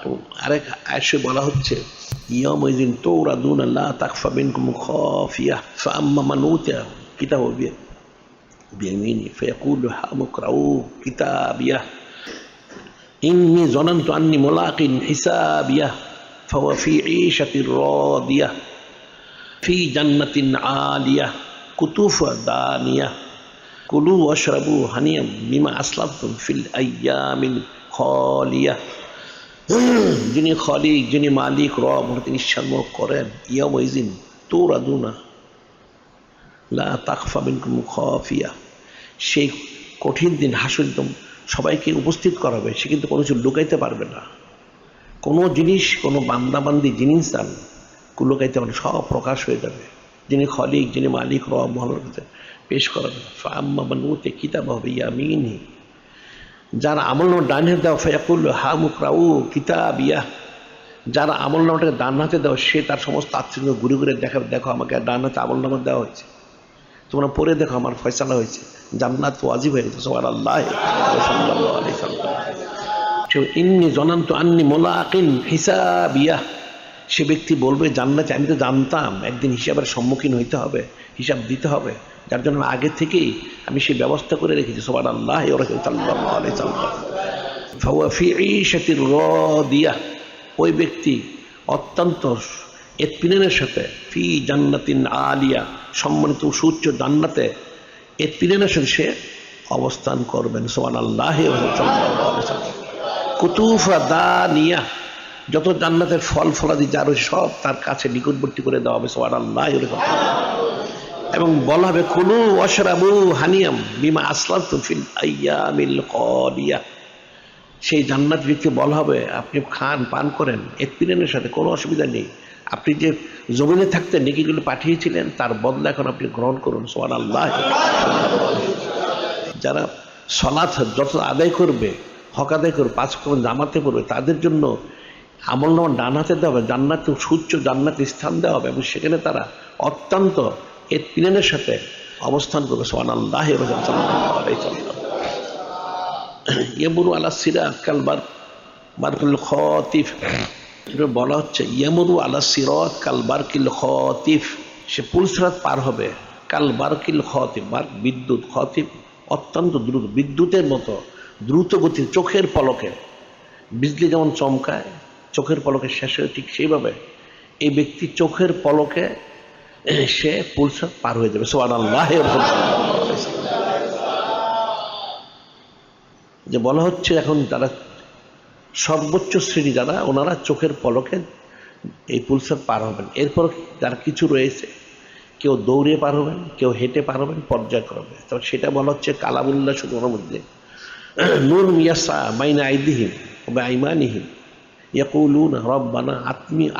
এবং আরেক আয়াতে বলা হচ্ছে ইয়াউমাইযিন তুরাদুনা লা তাখফা মিনকুম খাফিয়াহ ফাআম্মা মান উতিয়া কিতাবাহু বিয়ামিনি ফায়াকুলু হাম ইকরাউ কিতাবিয়াহ ইন্নী যানানতু আন্নী মুলাকিন হিসাবিয়াহ ফাহুয়া ফি ঈশাতির রাদিয়াহ ফি জান্নাতিন আলিয়াহ কুতুফুহা দানিয়াহ কুলু ওয়াশরাবু হানিয়াম বিমা আসলাফতুম ফিল আইয়ামিল খালিয়াহ। যিনি খালিক, যিনি মালিক, রব, তিনি ইচ্ছামূলক করেন। ইয়াউমাইযিন তুরাদুনা লা তাখফা মিনকুম খাফিয়া, সেই কঠিন দিন হাসর দিন সবাইকে উপস্থিত করাবে, সে কিন্তু কোনো কিছু লুকাইতে পারবে না। কোনো জিনিস, কোনো বান্দাবান্দি জিনিস দান লুকাইতে পারবে, সব প্রকাশ হয়ে যাবে। যিনি খালিক, যিনি মালিক, রব, মহানতে পেশ করাবে। ফাআম্মা মান উতিয়া কিতাবাহু বিয়ামিনিহি, যারা আমলনামা ডান হাতে দেওয়া ফায়াকুলু হাম ইকরাউ কিতাবিয়াহ, যারা আমলনামাটাকে ডান হাতে দেওয়া সে তার সমস্ত আত্মীয় ঘুরে ঘুরে দেখাবে, দেখো আমাকে ডান হাতে আমলনামা দেওয়া হয়েছে, তোমরা পড়ে দেখো আমার ফয়সালা হয়েছে, জান্নাত ওয়াজিব হয়ে গেছে। সুবহানাল্লাহ। সাল্লাল্লাহু আলাইহি সাল্লাম। ইন্নী যানানতু আন্নী মুলাকিন হিসাবিয়াহ, সে ব্যক্তি বলবে জান্নাতে আমি তো জানতাম একদিন হিসাবের সম্মুখীন হইতে হবে, হিসাব দিতে হবে, যার জন্য আগে থেকেই আমি সেই ব্যবস্থা করে রেখেছি। সুবহানাল্লাহ। সাল্লাল্লাহু আলাইহি সাল্লাম। ফাহুয়া ফি ঈশাতির রাদিয়াহ, ওই ব্যক্তি অত্যন্ত ইতমিনানের সাথে, ফি জান্নাতিন আলিয়া, সম্মানিত সুউচ্চ জান্নাতে ইতমিনানের সাথে সে অবস্থান করবেন। সুবহানাল্লাহ। সাল্লাল্লাহু আলাইহি সাল্লাম। কুতুফা দানিয়া, যত জান্নাতের ফল ফলাদি যা রয়েছে সব তার কাছে নিকটবর্তী করে দেওয়া হবে। সুবহানাল্লাহ। এবং বলা হবে কুলু ওয়াশরাবু হানিয়াম বিমা আসলাফতুম ফিল আইয়ামিল খালিয়া, সেই জান্নাত ব্যক্তি বলা হবে আপনি খান পান করেন ইতমিনানের সাথে, কোনো অসুবিধা নেই, আপনি যে জমিনে থাকতে নেকিগুলো পাঠিয়েছিলেন তার বদলা এখন আপনি গ্রহণ করুন। সুবহানাল্লাহ। যারা সালাত যত আদায় করবে, হক আদায় করবে, 5 ওয়াক্ত জামাতে পড়বে, তাদের জন্য আমলনামা ডান হাতে দেওয়া হবে, জান্নাতে সুউচ্চ জান্নাতে স্থান দেওয়া হবে, এবং সেখানে তারা অত্যন্ত ইতমিনানের সাথে অবস্থান করবে। সুবহানাল্লাহ। সাল্লাল্লাহু আলাইহি সাল্লাম। ইয়ামুরু আলা সিরাত কাল বারকিল খাতিফ, বলা হচ্ছে ইয়ামুরু আলা সিরাত কাল বারকিল খাতিফ, সে পুল সিরাত পার হবে কাল বারকিল খাতিফ, বারক বিদ্যুৎ, খাতিফ অত্যন্ত দ্রুত, বিদ্যুতের মতো দ্রুত গতি, চোখের পলকে বিজলি যেমন চমকায় চোখের পলকে শেষ হয়, ঠিক সেইভাবে এই ব্যক্তি চোখের পলকে সে পুল সিরাত পার হয়ে যাবে। সুবহানাল্লাহ। যে বলা হচ্ছে এখন যারা সর্বোচ্চ শ্রেণী যারা, ওনারা চোখের পলকে এই পুল সিরাত পার হবেন। এরপর যারা কিছু রয়েছে, কেউ দৌড়ে পার হবেন, কেউ হেঁটে পার হবেন, পর্যায়ক্রমে। তবে সেটা বলা হচ্ছে কালামুল্লাহ শুধু ওনার মধ্যে নূর ইয়াসা বাইনা আইদিহিম ওয়া আইমানিহিম ইয়াকুলুনা রব্বানা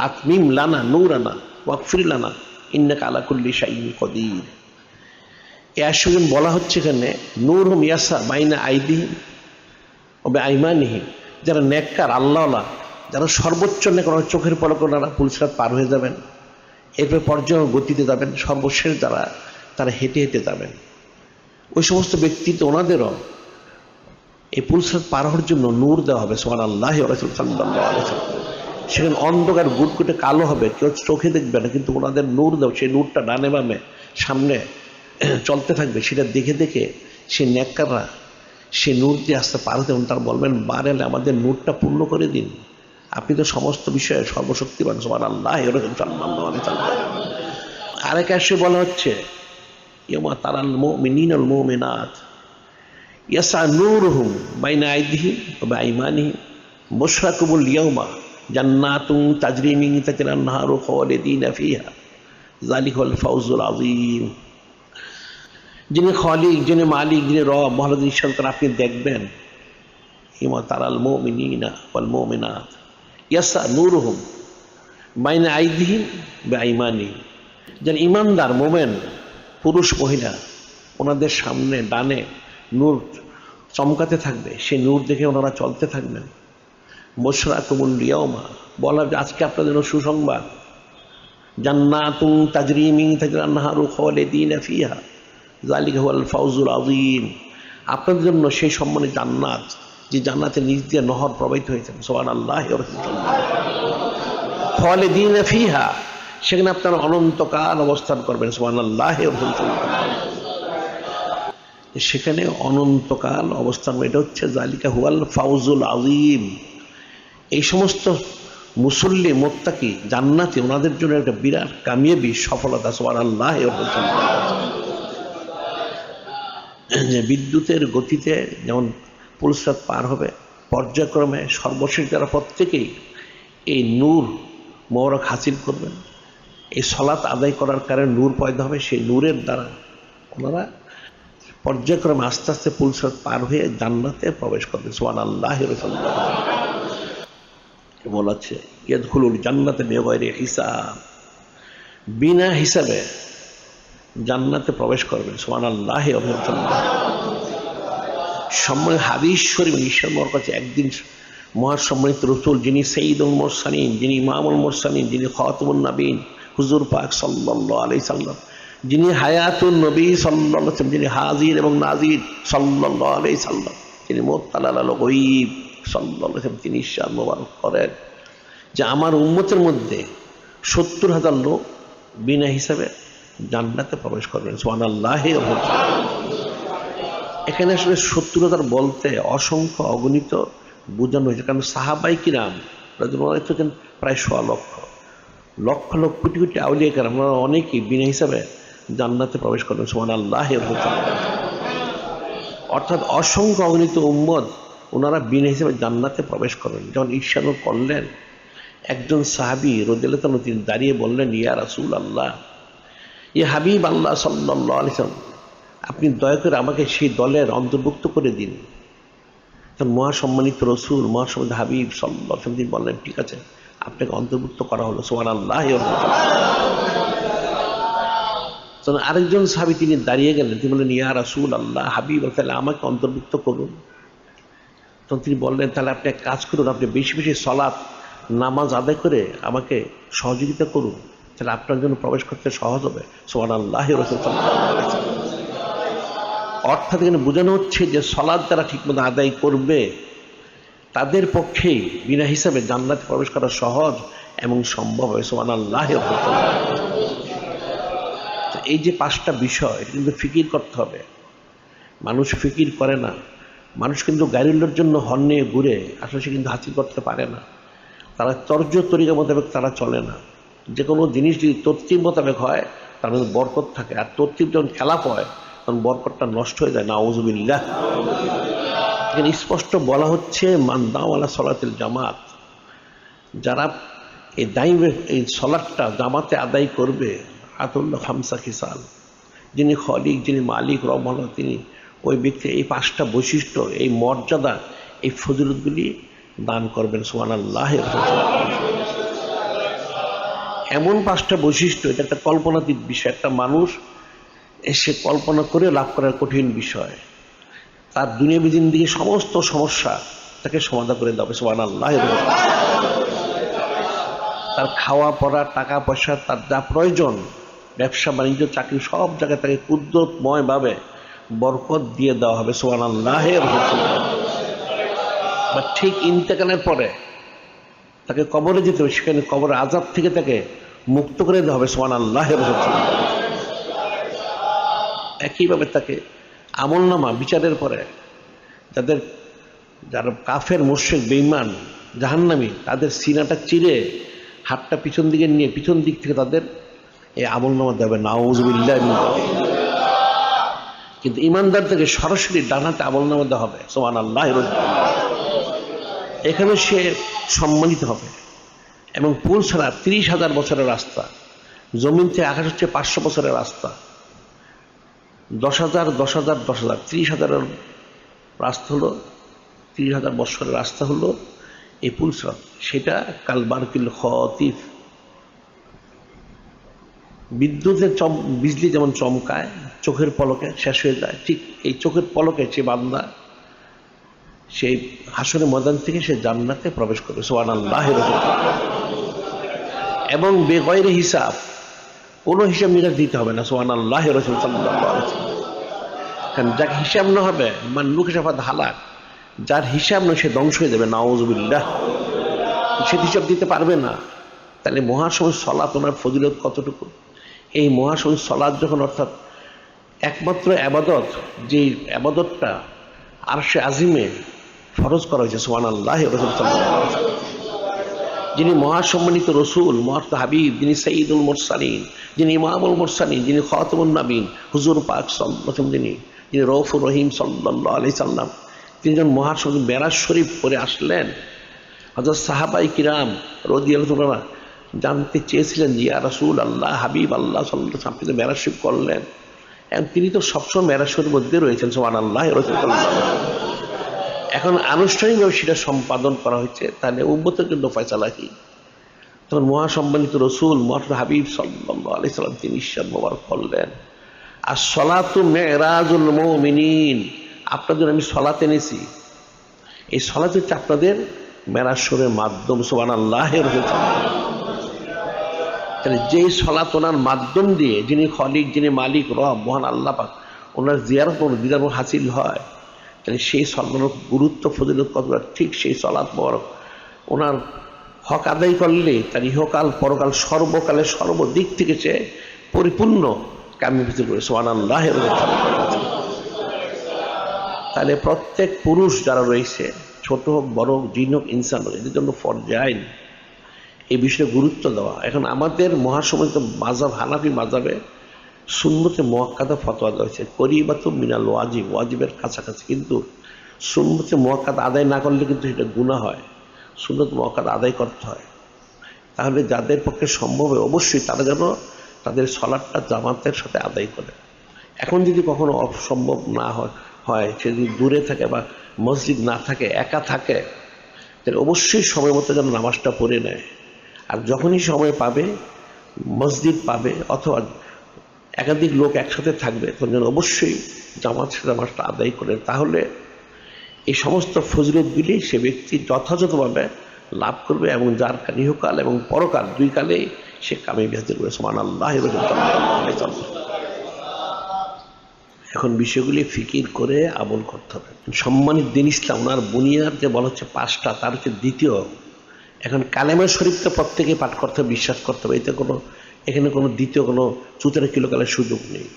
আতমিম লানা নূরানা ওয়াগফির লানা ইন্নাকা আলা কুল্লি শাইইন কদির। এর বলা হচ্ছে এখানে নূরহুম ইয়াসা বাইনা আইদিহিম ওয়া আইমানিহিম, যারা নেককার আল্লাহওয়ালা, যারা সর্বোচ্চ নেককার, চোখের পলকে ওনারা পুল সিরাত পার হয়ে যাবেন, এরপর পর্যায় গতিতে যাবেন, সর্বশেষ যারা তারা হেঁটে হেঁটে যাবেন। ওই সমস্ত ব্যক্তি তো ওনাদেরও এই পুল সিরাত পার হওয়ার জন্য নূর দেওয়া হবে। সুবহানাল্লাহ। সাল্লাল্লাহু আলাইহি সাল্লাম। সেখানে অন্ধকার গুটগুটে কালো হবে, কেউ চোখে দেখবে না, কিন্তু ওনাদের নূর দেওয়া, সেই নূরটা ডানে বামে সামনে চলতে থাকবে, সেটা দেখে দেখে সেই নেককাররা সে নূর দিয়ে আসতে পারতে, তারা বলবেন বারেলে আমাদের নূরটা পূর্ণ করে দিন, আপনি তো সমস্ত বিষয়ে সর্বশক্তিমান। সুবহানাল্লাহ। সাল্লাল্লাহু আলাইহি সাল্লাম। আরেক আয়াতে বলা হচ্ছে ইয়ামা তারাল মুমিনিনা ওয়াল মুমিনাত ইয়াসা নূরুহুম বাইনা আইদিহিম ওয়া বিআইমানিহিম বুশরাকুমুল ইয়াওমা জান্নাতুন তাজরি মিন তাহতিহা আন-নাহারু খালিদিনা ফিহা যালিকাল ফাওজুল আযীম। যিনি খালিক, যিনি মালিক, যিনি রব, মহান ঈশ্বর, আপনি দেখবেন ইয়ামা তারাল মুমিনিনা ওয়াল মুমিনাত ইয়াসা নূরুহুম বাইনা আইদিহিম ওয়া বিআইমানিহিম, যেন ইমানদার মোমেন পুরুষ মহিলা ওনাদের সামনে ডানে নূর চমকাতে থাকবে, সেই নূর দেখে ওনারা চলতে থাকবেন। বুশরাকুমুল ইয়াওমা, বলা যে আজকে আপনাদের জন্য সুসংবাদ, জান্নাতুন তাজরি মিন তাহতিহাল আনহারু খালিদিনা ফিহা যালিকা হুয়াল ফাওজুল আযীম। আপনাদের জন্য সেই সম্মানিত জান্নাত, যে জান্নাতের নিচ দিয়ে নহর প্রবাহিত হয়েছে। সুবহানাল্লাহ ওয়া রাহমাতুল্লাহ। খালিদিনা ফিহা, সেখানে আপনারা অনন্তকাল অবস্থান করবেন। সুবহানাল্লাহ ওয়া রাহমাতুল্লাহ। সেখানে অনন্তকাল অবস্থান, এটা হচ্ছে যালিকা হুয়াল ফাওজুল আযীম। এই সমস্ত মুসল্লি মুত্তাকি জান্নাতি, ওনাদের জন্য একটা বিরাট কামিয়াবি সফলতা। সুবহানাল্লাহ ওয়া রাহমাতুল্লাহ। যে বিদ্যুতের গতিতে যেমন পুলসরাত পার হবে, পর্যায়ক্রমে সর্বশেষ যারা প্রত্যেকেই এই নূর মোবারক হাসিল করবেন, এই সালাত আদায় করার কারণে নূর পয়দা হবে, সেই নূরের দ্বারা ওনারা পর্যায়ক্রমে আস্তে আস্তে পুলসরাত পার হয়ে জান্নাতে প্রবেশ করবেন। সুবহানাল্লাহ ওয়া রাহমাতুল্লাহ। বলাচ্ছে ইয়াদখুলুল জান্নাতে বিগাইরি হিসাব, বিনা হিসাবে জান্নাতে প্রবেশ করবেন। সুবহানাল্লাহ ওয়া রাহমাতুল্লাহ। সম্মানিত হাদিস শরীফ ঈশ্বর কাছে একদিন মহাসম্মানিত রাসূল, যিনি সাইয়্যিদুল মুরসালিন, যিনি ইমামুল মুরসালিন, যিনি খাতামুন নবীন, হুজুর পাক সাল্লাল্লাহু আলাইহি সাল্লাম, যিনি হায়াতুন নবী সাল্লাল্লাহু আলাইহি সাল্লাম, যিনি হাজির এবং নাজির সাল্লাল্লাহু আলাইহি সাল্লাম, যিনি মুত্তালাল আল গায়ব সাল্লাল্লাহু আলাইহি সাল্লাম, তিনি ইরশাদ মোবারক করেন যে আমার উম্মতের মধ্যে 70,000 লোক বিনা হিসাবে জান্নাতে প্রবেশ করবেন। সুবহানাল্লাহ ওয়া রাহমাতুল্লাহ। এখানে আসলে 70,000 বলতে অসংখ্য অগণিত বোঝানো হয়েছে, কারণ সাহাবাই কিরাম রাদিয়াল্লাহু আনহুম প্রায় 100 লক্ষ, লক্ষ লক্ষ কোটি কোটি আউলিয়া কেরাম, ওনারা অনেকেই বিনা হিসাবে জান্নাতে প্রবেশ করবেন। সুবহানাল্লাহ ওয়া রাহমাতুল্লাহ। অর্থাৎ অসংখ্য অগণিত উম্মত ওনারা বিনা হিসাবে জান্নাতে প্রবেশ করবেন। যখন ইরশাদ করলেন, একজন সাহাবী রাদিয়াল্লাহু আনহু তিনি দাঁড়িয়ে বললেন, ইয়া রাসূলুল্লাহ, ইয়া হাবিব আল্লাহ সাল্লাল্লাহু আলাইহি ওয়াসাল্লাম, আপনি দয়া করে আমাকে সেই দলের অন্তর্ভুক্ত করে দিন। তখন মহাসম্মানিত রাসূল, মহাসম্মানিত হাবিব সাল্লাল্লাহু আলাইহি ওয়াসাল্লাম তিনি বললেন, ঠিক আছে, আপনাকে অন্তর্ভুক্ত করা হলো। সুবহানাল্লাহ ওয়া রাহমাতুল্লাহ। তখন আরেকজন সাহাবী তিনি দাঁড়িয়ে গেলেন, তিনি বললেন, ইয়া রাসূলুল্লাহ, হাবিব তাহলে আমাকে অন্তর্ভুক্ত করুন। তখন তিনি বললেন, তাহলে আপনি এক কাজ করুন, আপনি বেশি বেশি সালাত নামাজ আদায় করে আমাকে সহযোগিতা করুন, তাহলে আপনার জন্য প্রবেশ করতে সহজ হবে। সুবহানাল্লাহ ওয়া রাহমাতুল্লাহ। অর্থাৎ এখানে বোঝানো হচ্ছে যে সালাত যারা ঠিকমতো আদায় করবে তাদের পক্ষেই বিনা হিসাবে জান্নাতে প্রবেশ করা সহজ এবং সম্ভব হয়। সুবহানাল্লাহ ওয়া রাহমাতুল্লাহ। এই যে 5টা বিষয়, এটা কিন্তু ফিকির করতে হবে। মানুষ ফিকির করে না, মানুষ কিন্তু গায়রুল্লাহর জন্য হন নিয়ে ঘুরে, আসলে সে কিন্তু হাসিল করতে পারে না। তারা তর্জ তরিকা মোতাবেক তারা চলে না। যে কোনো জিনিস যদি তরতিব মোতাবেক হয় তার মধ্যে বরকত থাকে, আর তরতিব যখন খেলাফ হয় তখন বরকতটা নষ্ট হয়ে যায়। নাউযুবিল্লাহ। এখানে স্পষ্ট বলা হচ্ছে, মান দাওয়া আলা সলাতিল জামাত, যারা এই এই সলাতটা জামাতে আদায় করবে, আতুল্লাহ খামসা খিসাল, যিনি খলিক, যিনি মালিক রহমান, তিনি ওই ব্যক্তি এই 5টা বৈশিষ্ট্য, এই মর্যাদা, এই ফজিলতগুলি দান করবেন। সুবহানাল্লাহ। এমন 5টা বৈশিষ্ট্য, এটা একটা কল্পনাতীত বিষয়। একটা মানুষ এসে কল্পনা করে লাভ করার কঠিন বিষয়। তার দুনিয়াবী জিন্দেগির সমস্ত সমস্যা তাকে সমাধান করে দেবে। সুবহানাল্লাহ। তার খাওয়া পড়া, টাকা পয়সা, তার যা প্রয়োজন, ব্যবসা বাণিজ্য, চাকরি, সব জায়গায় তাকে কুদরতময়ভাবে বরকত দিয়ে দেওয়া হবে। সুবহানাল্লাহ। বা ঠিক ইন্তেকালের পরে তাকে কবরে যেতে হবে, সেখানে কবরের আযাব থেকে তাকে মুক্ত করে দেওয়া হবে। সুবহানাল্লাহ। একইভাবে তাকে আমলনামা বিচারের পরে যারা কাফের, মুশরিক, বেঈমান, জাহান্নামী, তাদের সিনাটা চিরে হাতটা পিছন দিকে নিয়ে পিছন দিক থেকে তাদের এই আমলনামা দেবে। নাউযুবিল্লাহ। কিন্তু ইমানদার থেকে সরাসরি ডান হাতে আমলনামা দেওয়া হবে। সুবহানাল্লাহ। এখানে সে সম্মানিত হবে। এবং পুল ছাড়া 30,000 বছরের রাস্তা, জমিন থেকে আকাশ হচ্ছে 500 বছরের রাস্তা, 10,000 10,000 10,000 30,000 রাস্তা হলো, 30,000 বছরের রাস্তা হলো এই পুলসরাত। সেটা কালবারকিল খতিফ, বিদ্যুতের বিজলি যেমন চমকায়, চোখের পলকে শেষ হয়ে যায়, ঠিক এই চোখের পলকে সে বান্দা সেই হাসরের ময়দান থেকে সে জান্নাতে প্রবেশ করবে সুবহানাল্লাহ। এবং বেগয়রে হিসাব, কোনো হিসাব নিকাশ দিতে হবে না সুবহানাল্লাহ। রাসূল সাল্লাল্লাহু আলাইহি ওয়াসাল্লাম, কারণ যার হিসাব না হবে মান নুকিশাফাত হালাক, যার হিসাব নয় সে ধ্বংস হয়ে যাবে নাউযুবিল্লাহ, সে হিসাব দিতে পারবে না। তাহলে মহাসময় সলাত ওনার ফজিলত কতটুকু। এই মহাসময় সলাত যখন, অর্থাৎ একমাত্র আবাদত, যে আবাদতটা আরশে আজিমে ফরজ করা হয়েছে সুবহানাল্লাহ। রাসূল সাল্লাল্লাহু আলাইহি ওয়াসাল্লাম, যিনি মহাসম্মানিত রসুল, মহাত হাবিব, যিনি সাইয়্যিদুল মুরসালিন, যিনি ইমামুল মুরসালিন, যিনি খাতামুন নবীন, হুজুর পাক সাল্লাল্লাহু আলাইহি ওয়াসাল্লাম, যিনি রউফুর রহিম সাল্লাল্লাহু আলাইহি সাল্লাম, তিনি যখন মহাসম্মানিত মেরাজ শরীফ করে আসলেন, হযরত সাহাবায়ে কিরাম রাদিয়াল্লাহু তাআলা জানতে চেয়েছিলেন যে ইয়া রাসূলুল্লাহ, হাবিব আল্লাহ সাল্লাল্লাহু আলাইহি ওয়াসাল্লাম, আপনি তো মেরাজ শরীফ করলেন, এবং তিনি তো সবসময় মেরাজ শরীফের মধ্যে রয়েছেন সুবহানাল্লাহ। এখন আনুষ্ঠানিকভাবে সেটা সম্পাদন করা হয়েছে, তাহলে উম্মতের জন্য ফয়সালা কি? তখন মহাসম্মানিত রসুল মহাত হাবিব সাল্লাল্লাহু আলাইহি সাল্লাম তিনি ইরশাদ মোবারক করলেন, আস-সালাতু মিরাজুল মুমিনিন, আপনাদের আমি সলাত এনেছি, এই সলাত হচ্ছে আপনাদের মেরাজ শরীফের মাধ্যম সুবহানাল্লাহ। তাহলে যেই সলাত ওনার মাধ্যম দিয়ে, যিনি খলিক, যিনি মালিক, রব, মহান আল্লাহ পাক, ওনার জিয়ারত ও দিদার হাসিল হয়, তাহলে সেই সলাতের গুরুত্ব ফজিলত কতটা, ঠিক সেই সলাত মোবারক ওনার হক আদায় করলে তার ইহকাল পরকাল সর্বকালে সর্বদিক থেকে সে পরিপূর্ণ কামিয়াবি হাসিল করে সুবহানাল্লাহ। তাহলে প্রত্যেক পুরুষ যারা রয়েছে, ছোট হোক বড় হোক, জিন হোক ইনসান হোক, এদের জন্য ফরজ আইন এই বিষয়ে গুরুত্ব দেওয়া। এখন আমাদের মহাসম্মানিত মাযহাব হানাফি মাযহাবে সুন্নতে মুআক্কাদা ফতোয়া দেওয়া হয়েছে, করিবাতু মিনাল ওয়াজিব, ওয়াজিবের কাছাকাছি, কিন্তু সুন্নতে মুআক্কাদা আদায় না করলে কিন্তু সেটা গুনাহ হয়, সুন্নত মুআক্কাদা আদায় করতে হয়। তাহলে যাদের পক্ষে সম্ভব হয় অবশ্যই তারা যেন তাদের সলাতটা জামাতের সাথে আদায় করে। এখন যদি কখনো অসম্ভব না হয়, সে যদি দূরে থাকে বা মসজিদ না থাকে, একা থাকে, তাহলে অবশ্যই সময় মতো যেন নামাজটা পড়ে নেয়। আর যখনই সময় পাবে, মসজিদ পাবে অথবা একাধিক লোক একসাথে থাকবে, তখন যেন অবশ্যই জামাত সাথে নামাজটা আদায় করে। তাহলে এই সমস্ত ফজিলতগুলি সে ব্যক্তি যথাযথভাবে লাভ করবে, এবং যার ইহকাল এবং পরকাল দুই কালেই সে কামিয়াবি হাসিল করবে সুবহানাল্লাহ। এখন বিষয়গুলি ফিকির করে আমল করতে হবে। সম্মানিত দিন ইসলাম, ওনার বুনিয়াদ যে বলা হচ্ছে 5টা, তার হচ্ছে দ্বিতীয়। এখন কালেমা শরীফ তো প্রত্যেকেই পাঠ করতে হবে, বিশ্বাস করতে হবে, এখানে কোনো দ্বিতীয় কোনো চুতের কিলোকালের সুযোগ নেই।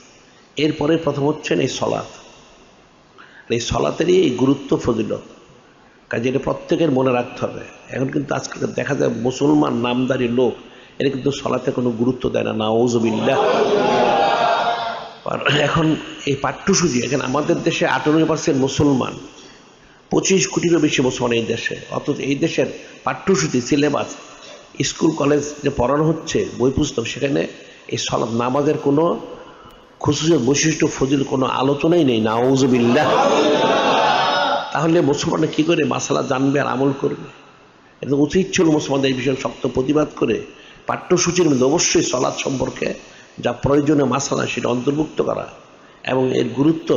এরপরে প্রথম হচ্ছেন এই সলাত। এই সলাতেরই এই গুরুত্ব ফজিলত, কাজে এটা প্রত্যেকের মনে রাখতে হবে। এখন কিন্তু আজকে দেখা যায় মুসলমান নামদারি লোক এরা কিন্তু সলাতে কোনো গুরুত্ব দেয় না, নাউযুবিল্লাহ। এখন এই পাঠ্যসূচি, এখন আমাদের দেশে 98% মুসলমান, 25 কোটিরও বেশি মুসলমান এই দেশে, অথচ এই দেশের পাঠ্যসূচি, সিলেবাস, স্কুল কলেজ যে পড়ানো হচ্ছে, বই পুস্তক, সেখানে এই সলাত নামাজের কোনো খুশুসিয়ত বৈশিষ্ট্য ফজিল কোনো আলোচনাই নেই, নাউযুবিল্লাহ। তাহলে মুসলমানরা কী করে মাসালা জানবে আর আমল করবে? এটা উচিত ছিল মুসলমানদের এই বিষয়ে শক্ত প্রতিবাদ করে পাঠ্যসূচির মধ্যে অবশ্যই সলাত সম্পর্কে যা প্রয়োজনীয় মাসালা সেটা অন্তর্ভুক্ত করা, এবং এর গুরুত্ব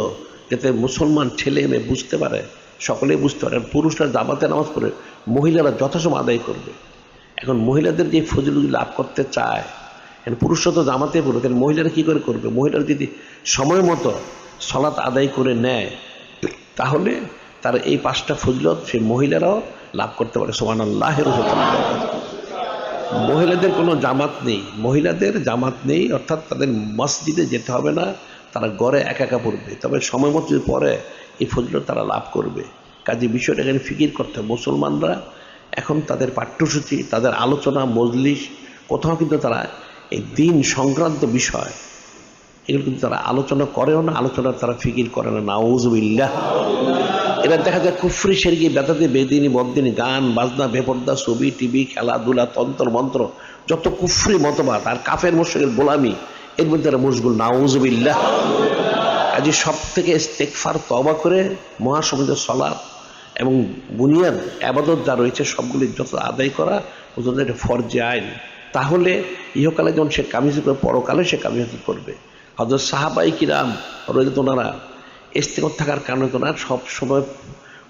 যাতে মুসলমান ছেলে মেয়ে বুঝতে পারে, সকলেই বুঝতে পারে। পুরুষরা জামাতে নামাজ পড়ে, মহিলারা যথাসময় আদায় করবে। এখন মহিলাদের যে ফজিলতগুলি লাভ করতে চায়, এখন পুরুষরা তো জামাতে পড়বে, তাহলে মহিলারা কী করে করবে? মহিলারা যদি সময় মতো সলাত আদায় করে নেয়, তাহলে তার এই 5টা ফজিলত সেই মহিলারাও লাভ করতে পারে সুবহানাল্লাহ। মহিলাদের কোনো জামাত নেই, মহিলাদের জামাত নেই, অর্থাৎ তাদের মসজিদে যেতে হবে না, তারা ঘরে একা একা পড়বে, তবে সময় মতো যদি পড়ে এই ফজিলত তারা লাভ করবে। কাজে বিষয়টা এখানে ফিকির করতে হবে। মুসলমানরা এখন তাদের পাঠ্যসূচি, তাদের আলোচনা, মজলিস, কোথাও কিন্তু তারা এই দিন সংক্রান্ত বিষয় এগুলো কিন্তু তারা আলোচনা করেও না, আলোচনা তারা ফিকির করে না, নাউযুবিল্লাহ। এবার দেখা যায় কুফরি শিরকি বেদাতি বেদিনী বদিনী, গান বাজনা, বেপর্দা, ছবি, টিভি, খেলাধুলা, তন্ত্র মন্ত্র, যত কুফরি মতবাদ আর কাফের মুশরিকের গোলামি, এর মধ্যে তারা মশগুল, নাউযুবিল্লাহ। কাজে সব থেকে ইস্তেগফার, তওবা করে মহাসমিত সলাত এবং বুনিয়াদ ইবাদত যা রয়েছে সবগুলি যত আদায় করা, ওজন্য এটা ফরজে আইন। তাহলে ইহকালে যখন সে কামিয়াবি করে, পরকালে সে কামিয়াবি করবে। হযরত সাহাবায়ে কিরাম রয়েছে, ওনারা ইস্তেগফার থাকার কারণে ওনারা সব সময়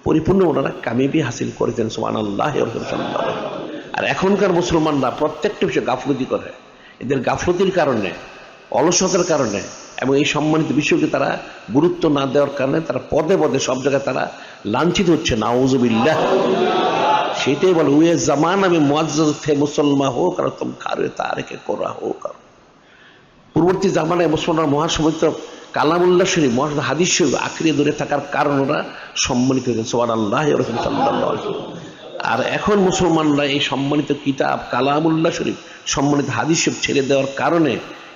পরিপূর্ণ ওনারা কামিয়াবি হাসিল করেছেন সুবহানাল্লাহ। আর এখনকার মুসলমানরা প্রত্যেকটা বিষয়ে গাফলতি করে, এদের গাফলতির কারণে, অলসতার কারণে এবং এই সম্মানিত বিষয়কে তারা গুরুত্ব না দেওয়ার কারণে তারা পদে পদে সব জায়গায় তারা লাঞ্ছিত হচ্ছে, নাউজুবিল্লাহ। সেটাই বলে উয়ে জামান আমি মুআজ্জাজ থে মুসলমান হোক আর তুম খারে তারেকে কোরা হোক। পূর্ববর্তী জামানায় মুসলমান মহাসমুদ্র কালামুল্লাহ শরীফ, মহাসমুদ্র হাদিস শরীফ আঁকড়িয়ে ধরে থাকার কারণ ওরা সম্মানিত হয়েছেন সুবহানাল্লাহ সাল্লাল্লাহু আলাইহি। আর এখন মুসলমানরা এই সম্মানিত কিতাব কালামুল্লাহ শরীফ, সম্মানিত হাদিস শরীফ ছেড়ে দেওয়ার কারণে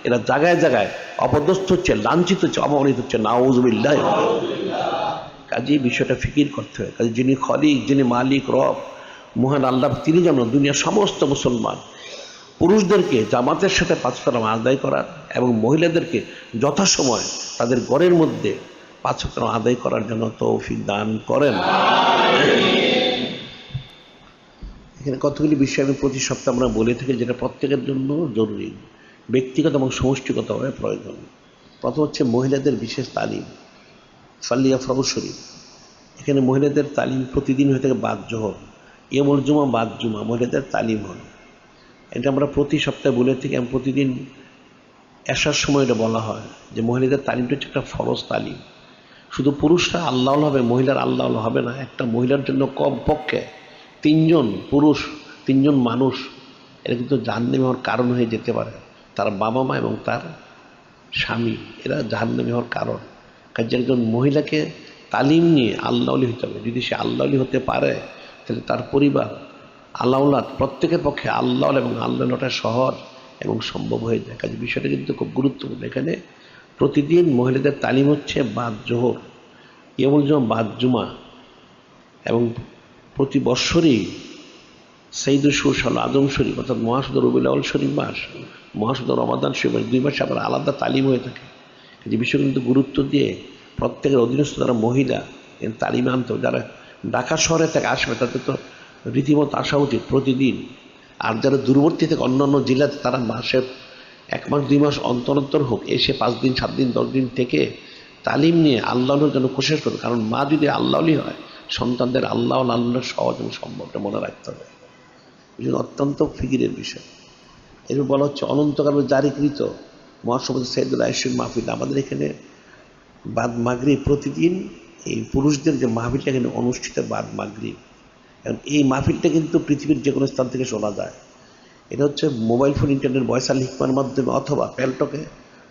এরা জায়গায় জায়গায় অপদস্থ হচ্ছে, লাঞ্ছিত হচ্ছে, অপমানিত হচ্ছে, নাউজুবিল্লাহ। কাজেই বিষয়টা ফিকির করতে হয়। কাজে যিনি খলিক, যিনি মালিক, রব, মহান আল্লাহ, তিনি যেন দুনিয়ার সমস্ত মুসলমান পুরুষদেরকে জামাতের সাথে 5 ওয়াক্ত নামাজ আদায় করার এবং মহিলাদেরকে যথাসময় তাদের ঘরের মধ্যে 5 ওয়াক্ত নামাজ আদায় করার জন্য তৌফিক দান করেন। এখানে কতগুলি বিষয় আমি প্রতি সপ্তাহে আমরা বলে থাকি, যেটা প্রত্যেকের জন্য জরুরি, ব্যক্তিগত এবং সমষ্টিগতভাবে প্রয়োজন। প্রথম হচ্ছে মহিলাদের বিশেষ তালিম, ফালিয়া ফরজ শরীফ। এখানে মহিলাদের তালিম প্রতিদিন হয়ে থাকে বাদ জোহর, ইয়মুল জুমা বাদ জুমা মহিলাদের তালিম হয়। এটা আমরা প্রতি সপ্তাহে বলে থাকি। আমি প্রতিদিন এশার সময় এটা বলা হয় যে মহিলাদের তালিমটা হচ্ছে একটা ফরজ তালিম। শুধু পুরুষরা আল্লাহ হবে, মহিলার আল্লাহ হবে না। একটা মহিলার জন্য কমপক্ষে 3 জন পুরুষ, 3 জন মানুষ এরা কিন্তু জাহান্নামী হওয়ার কারণ হয়ে যেতে পারে। তার বাবা মা এবং তার স্বামী, এরা জাহান্নামী হওয়ার কারণ। কাজে একজন মহিলাকে তালিম নিয়ে আল্লাহলি হতে হবে। যদি সে আল্লাহলি হতে পারে তাহলে তার পরিবার, আল্লাহওয়ালাদ প্রত্যেকের পক্ষে আল্লাহ এবং আল্লাহটা সহজ এবং সম্ভব হয়ে যায়। কাজে বিষয়টা কিন্তু খুব গুরুত্বপূর্ণ। এখানে প্রতিদিন মহিলাদের তালিম হচ্ছে বাদ জোহর, ইয়মুল জুমা বাদ জুমা, এবং প্রতি বৎসরই সঈদুল শুহর আজম শরীফ অর্থাৎ মহাসুদ রবিউল আউয়াল শরীফ মাস, মহাসুদ রমাদান শরীফ মাস, 2 মাসে আবার আলাদা তালিম হয়ে থাকে। যে বিষয় কিন্তু গুরুত্ব দিয়ে প্রত্যেকের অধীনস্থ যারা মহিলা তালিমে আনতে, যারা ঢাকা শহরে থেকে আসবে তাদের তো রীতিমতো আসা উচিত প্রতিদিন। আর যারা দূরবর্তী থেকে অন্যান্য জেলাতে, তারা মাসের 1 মাস 2 মাস অন্তর অন্তর হোক এসে 5 দিন 7 দিন 10 দিন থেকে তালিম নিয়ে আল্লাহর জন্য কোশিশ করবে। কারণ মা যদি আল্লাহলি হয়, সন্তানদের আল্লাহ সহজ এবং সম্ভবটা মনে রাখতে হবে। এই জন্য অত্যন্ত ফিকিরের বিষয়। এরপর বলা হচ্ছে অনন্তকাল জারিকৃত মহাসভাপতি সৈয়দুল আইসুল মাহফিল। আমাদের এখানে বাদ মাগরিব প্রতিদিন এই পুরুষদের যে মাহফিলটা এখানে অনুষ্ঠিত বাদ মাগরিব, কারণ এই মাহফিলটা কিন্তু পৃথিবীর যে কোনো স্থান থেকে শোনা যায়। এটা হচ্ছে মোবাইল ফোন, ইন্টারনেট, ভয়েস আল হিকমার মাধ্যমে, অথবা প্যালটকে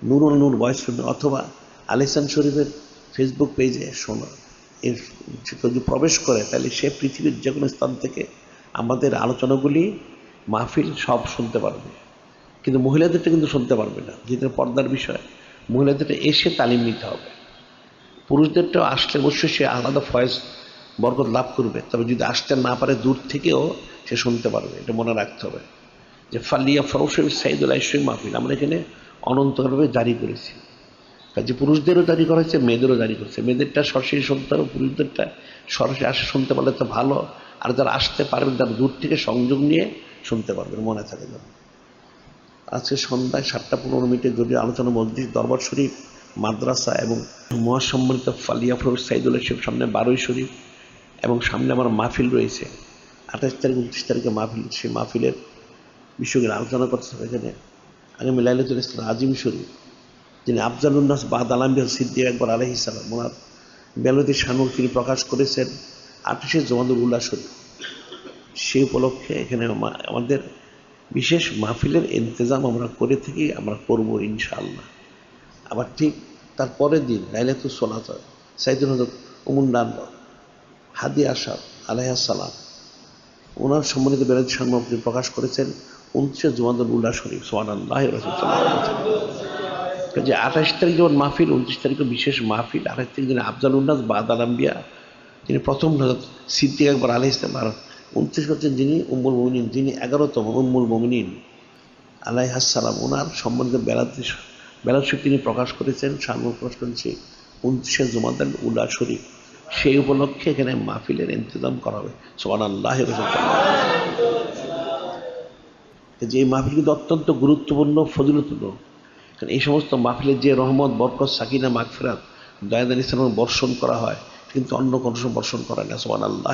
নুরুল নূর ভয়েস ফোনে, অথবা আলিসান শরীফের ফেসবুক পেজে শোনা। এর যদি প্রবেশ করে তাহলে সে পৃথিবীর যে কোনো স্থান থেকে আমাদের আলোচনাগুলি, মাহফিল সব শুনতে পারবে। কিন্তু মহিলাদেরটা কিন্তু শুনতে পারবে না, যেটা পর্দার বিষয়। মহিলাদেরটা এসে তালিম নিতে হবে। পুরুষদেরটাও আসলে অবশ্যই সে আলাদা ফয়েজ বরকত লাভ করবে, তবে যদি আসতে না পারে দূর থেকেও সে শুনতে পারবে। এটা মনে রাখতে হবে যে ফালিয়া ফরজ সঈদুল আইসুল মাহফিল আমরা এখানে অনন্তভাবে জারি করেছি। কাজে পুরুষদেরও জারি করা হয়েছে, মেয়েদেরও জারি করেছে। মেয়েদেরটা সরাসরি শুনতে হবে, পুরুষদেরটা সরাসরি আসে শুনতে পারলে তো ভালো। আর যারা আসতে পারবেন তারা দূর থেকে সংযোগ নিয়ে শুনতে পারবেন, মনে থাকে যেন। আজকে সন্ধ্যায় 7:15 যদি আলোচনা মসজিদ, দরবার শরীফ, মাদ্রাসা এবং মহাসম্মানিত ফালিয়া ফরজ সাইদুল শরীফ, সামনে 12 শরীফ, এবং সামনে আমার মাহফিল রয়েছে 28 তারিখ 29 তারিখে মাহফিল। সেই মাহফিলের বিষয়গুলো আলোচনা করতে হবে। এখানে আগামী লাইলাতুল ইসলাম আজিম শরীফ, যিনি আফজালুন নাস বাদ আলাম্বিয়া সিদ্দিক আকবর আলাইহিস সালাম, ওনার বেলতি শানুর তিনি প্রকাশ করেছেন 28শে জমাদুল উল্লাহ শরীফ। সেই উপলক্ষে এখানে আমাদের বিশেষ মাহফিলের ইন্তজাম আমরা করে থাকি, আমরা করব ইনশাআল্লাহ। আবার ঠিক তার পরের দিন লাইলাতুল সোলাত সাইদুল হযরত উমুন্নান হাদি আশার আলাইহিস সালাম, ওনার সম্মানিত বেলতি শানু তিনি প্রকাশ করেছেন 29শে জমাদুল উল্লাহ শরীফ। সুবহানাল্লাহ। যে 28 তারিখ যেমন মাহফিল, 29 তারিখে বিশেষ মাহফিল। 28 তারিখ যিনি আফজালুন নাস বাদ আলাম্বিয়া, তিনি প্রথম হযরত সিদ্দিক আকবর আলাইহিস সালাম। আর 29 হচ্ছেন যিনি উম্মুল মুমিনিন, যিনি 11তম উম্মুল মুমিনিন আলাইহিস সালাম। ওনার সম্বন্ধে বেলাত শরীফ তিনি প্রকাশ করেছেন, শানু প্রকাশ করেছে 29শে জমাদুল উল্লাহ শরীফ। সেই উপলক্ষে এখানে মাহফিলের ইন্তজাম করা হবে। সুবহানাল্লাহ। যে এই মাহফিল কিন্তু অত্যন্ত গুরুত্বপূর্ণ, ফজিলতপূর্ণ। কারণ এই সমস্ত মাহফিলের যে রহমত, বরকত, সাকিনা, মাগফিরাত, দয়াদান ইসলাম বর্ষণ করা হয়, কিন্তু অন্য কোনো বর্ষণ করে না, সুবহানাল্লাহ।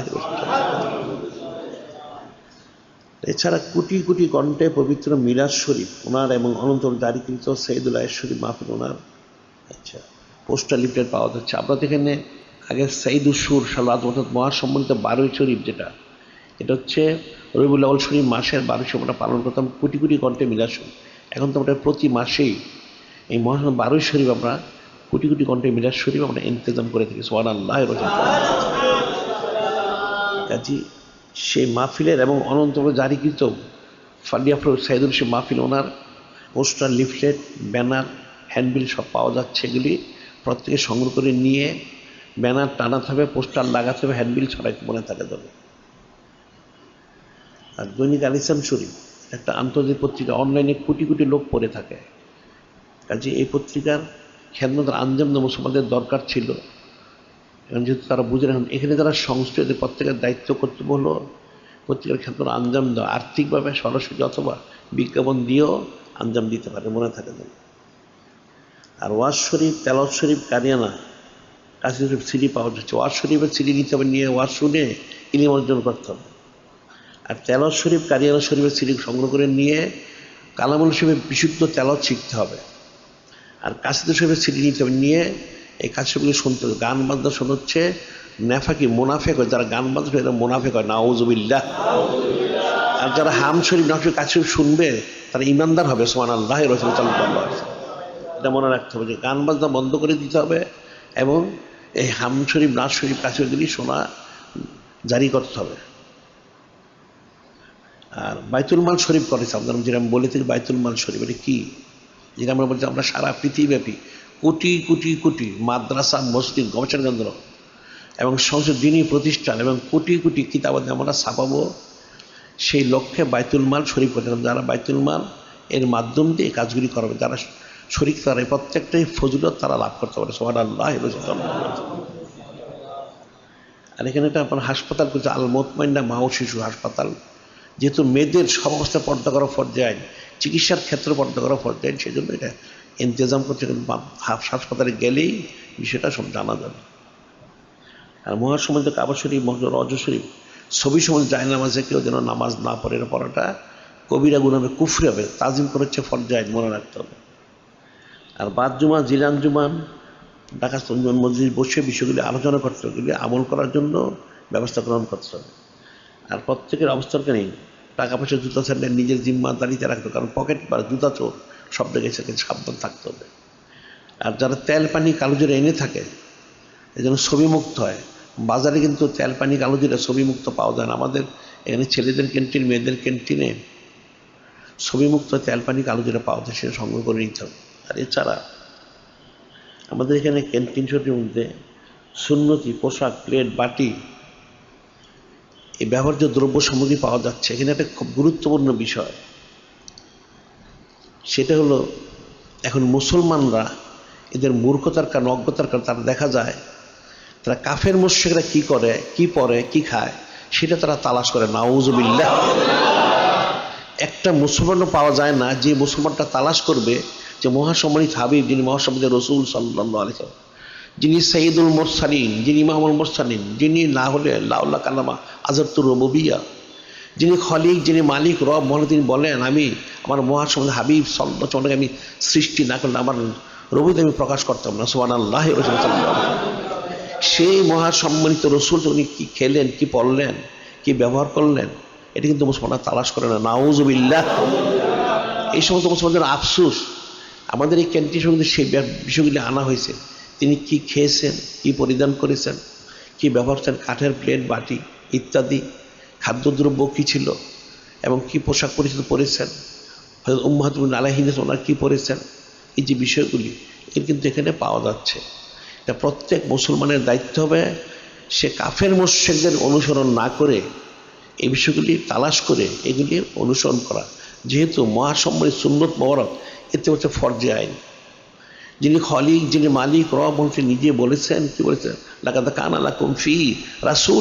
এছাড়া কোটি কোটি কণ্ঠে পবিত্র মিলাদ শরীফ ওনার এবং অনন্তর জারিকৃত সৈয়দুল আয়েশ শরীফ মাহফিল ওনার আচ্ছা পোস্টার লিফলেট পাওয়া যাচ্ছে। আপনাদের এখানে আগে সাইদুল সুর সালাত অর্থাৎ মহাসম্মানিত 12 শরীফ, যেটা এটা হচ্ছে রবিউল আউয়াল শরীফ মাসের 12 আমরা পালন করতাম কোটি কোটি কণ্ঠে মিলাদ শরীফ। এখন তো আমরা প্রতি মাসেই এই মহাসম্মান 12 শরীফ আমরা কোটি কোটি কণ্ঠে মিলাদ শরীফ আমরা ইন্তজাম করে থাকি, সুবহানাল্লাহ। কাজী সেই মাহফিলের এবং অনন্তর জারিকৃত ফালিয়াফর সাইদুল সে মাহফিল ওনার পোস্টার লিফলেট ব্যানার হ্যান্ডবিল সব পাওয়া যাচ্ছে। এগুলি প্রত্যেকে সংগ্রহ করে নিয়ে ব্যানার টানাতে হবে, পোস্টার লাগাতে হবে, হ্যান্ডবিল সবাইকে মনে থাকে যাবে। আর দৈনিক আল ইসলাম শরীফ একটা আন্তর্জাতিক পত্রিকা, অনলাইনে কোটি কোটি লোক পড়ে থাকে। কাজে এই পত্রিকার খেদমতের আঞ্জাম মুসলমানদের দরকার ছিল, এখন যেহেতু তারা বুঝে রাখেন এখানে যারা সংশ্লিষ্ট প্রত্যেকের দায়িত্ব কর্তব্য হলো পত্রিকার খেদমত আঞ্জাম দেওয়া, আর্থিকভাবে সরাসরি অথবা বিজ্ঞাপন দিয়েও আঞ্জাম দিতে পারে, মনে থাকে যেন। আর ওয়াজ শরীফ, তেলাওয়াত শরীফ, কারিয়ানা কাশি শরীফ সিডি পাওয়া যাচ্ছে। ওয়াজ শরীফের সিডি নিতে হবে, নিয়ে ওয়াজ শুনে ইলম অর্জন করতে হবে। আর তেলাওয়াত শরীফ, কারিয়ানা শরীফের সিডি সংগ্রহ করে নিয়ে কালামুল শরীফের বিশুদ্ধ তেলাওয়াত শিখতে হবে। আর কাশিদ শরীফের সিডি নিতে হবে, নিয়ে এই কাজগুলি শুনতে হবে। গান বাজনা শোনাচ্ছে নেফাকি মুনাফেক হয়, যারা গান বাজনা এরা মুনাফেক হয়, নাউজুবিল্লাহ। আর যারা হাম শরীফ নাফিক কাজ শরীফ শুনবে তারা ইমানদার হবে, সুবহানাল্লাহ। রাসূল সাল্লাল্লাহু আলাইহি ওয়াসাল্লাম এটা মনে রাখতে হবে যে গান বাজনা বন্ধ করে দিতে হবে এবং এই হাম শরীফ নাচ শরীফ কাজ শরীফগুলি শোনা জারি করতে হবে। আর বাইতুল মাল শরীফ করেছে আপনারা, যেটা আমি বলে থাকি বাইতুল মাল শরীফ এটা কি, যেটা আমরা বলছি আমরা সারা পৃথিবীব্যাপী কোটি কোটি কোটি মাদ্রাসা, মসজিদ, গবেষণা কেন্দ্র এবং সংসদ দিনী প্রতিষ্ঠান এবং কোটি কোটি কিতাবাদি আমরা ছাপাবো, সেই লক্ষ্যে বাইতুল মাল শরীফ করতে হবে। যারা বাইতুল মাল এর মাধ্যম দিয়ে এই কাজগুলি করবে, যারা শরীক তারা প্রত্যেকটাই ফজিলত তারা লাভ করতে পারে, সুবহানাল্লাহ। আর এখানে একটা আপনার হাসপাতাল করছে আল মুতমাইন্না মা ও শিশু হাসপাতাল, যেহেতু মেয়েদের সব অবস্থায় পর্দা করা ফরজ আইন, চিকিৎসার ক্ষেত্রে পর্দা করা ফরজ আইন, সেই জন্য এটা ইন্তজাম করছে। হাসপাতালে গেলেই বিষয়টা সব জানা যাবে। আর মহাসম্মানিত কাবা শরীফ, রজ শরীফ ছবি সময় যায় নামাজে কেউ যেন নামাজ না পড়ে, পড়াটা কবিরা গুনাহ হবে, কুফরি হবে, তাজিম করেছে ফরজ আইন, মনে রাখতে হবে। আর বাদ জুমা, জিলান জুমান, ঢাকা মসজিদ বসে বিষয়গুলি আলোচনা করতে হবে, আমল করার জন্য ব্যবস্থা গ্রহণ করতে হবে। আর প্রত্যেকের অবস্থানকে নেই টাকা পয়সা জুতা ছাড়লে নিজের জিম্মাদারিতে রাখতে হবে, কারণ পকেট বা জুতা চোর সব জায়গায় সেখানে সাবধান থাকতে হবে। আর যারা তেল পানি কালোজিরা এনে থাকে এই জন্য ছবি মুক্ত হয়, বাজারে কিন্তু তেল পানি কালোজিরা ছবি মুক্ত পাওয়া যায় না। আমাদের এখানে ছেলেদের ক্যান্টিন, মেয়েদের ক্যান্টিনে ছবি মুক্ত তেল পানি কালোজিরা পাওয়া যায়, সেটা সংগ্রহ করে নিতে হবে। আর এছাড়া আমাদের এখানে ক্যান্টিন শরীফের মধ্যে সুন্নতি পোশাক, প্লেট, বাটি, এই ব্যবহার্য দ্রব্য সামগ্রী পাওয়া যাচ্ছে। এখানে একটা খুব গুরুত্বপূর্ণ বিষয়, সেটা হলো এখন মুসলমানরা এদের মূর্খতার কারণ, অজ্ঞতার কারণ তারা দেখা যায় তারা কাফের মুশরিকরা কি করে, কি পরে, কি খায় সেটা তারা তালাশ করে, নাউজুবিল্লাহ। একটা মুসলমানও পাওয়া যায় না যে মুসলমানটা তালাশ করবে যে মহাসম্মানিত হাবিব, যিনি মহাসম্মানিত রাসূল সাল্লাল্লাহু আলাইহি ওয়াসাল্লাম, যিনি সাইয়্যিদুল মুরসালিন, যিনি ইমামুল মুরসালিন, যিনি না হলে লাউলা কালামা আযারতুর রুবুবিয়্যাহ, যিনি খলিক, যিনি মালিক, রব মহলে, তিনি বলেন আমি আমার মহাসম্মানিত হাবিব সাল্লাল্লাহু আলাইহি ওয়াসাল্লামকে আমি সৃষ্টি না করলে আমার রবুবিয়্যাত আমি প্রকাশ করতাম না, সুবহানাল্লাহ। সেই মহাসম্মানিত রসুল উনি কি খেলেন, কি পড়লেন, কি ব্যবহার করলেন, এটা কিন্তু মুসলমানরা তালাশ করে না, নাউজুবিল্লাহ। এই সমস্ত মুসলমানদের আফসোস। আমাদের এই ক্যান্টিন সঙ্গে সেই বিষয়গুলি আনা হয়েছে, তিনি কি খেয়েছেন, কি পরিধান করেছেন, কি ব্যবহার করেছেন, কাঠের প্লেট, বাটি ইত্যাদি, খাদ্যদ্রব্য কী ছিল এবং কি পোশাক পরিচিত পরেছেন, হযরত উম্মাহাতুল আলাইহিন ওনার কী পরেছেন, এই যে বিষয়গুলি এর কিন্তু এখানে পাওয়া যাচ্ছে। এটা প্রত্যেক মুসলমানের দায়িত্ব হবে সে কাফের মুশরিকদের অনুসরণ না করে এই বিষয়গুলি তালাশ করে এগুলি অনুসরণ করা, যেহেতু মহাসম্মানিত সুন্নত মোবারক এতে হচ্ছে ফরজে আইন। যিনি খলিক, যিনি মালিক, রব নিজে বলেছেন, কি বলেছেন, লাকাদ কানা লাকুম ফি রাসূল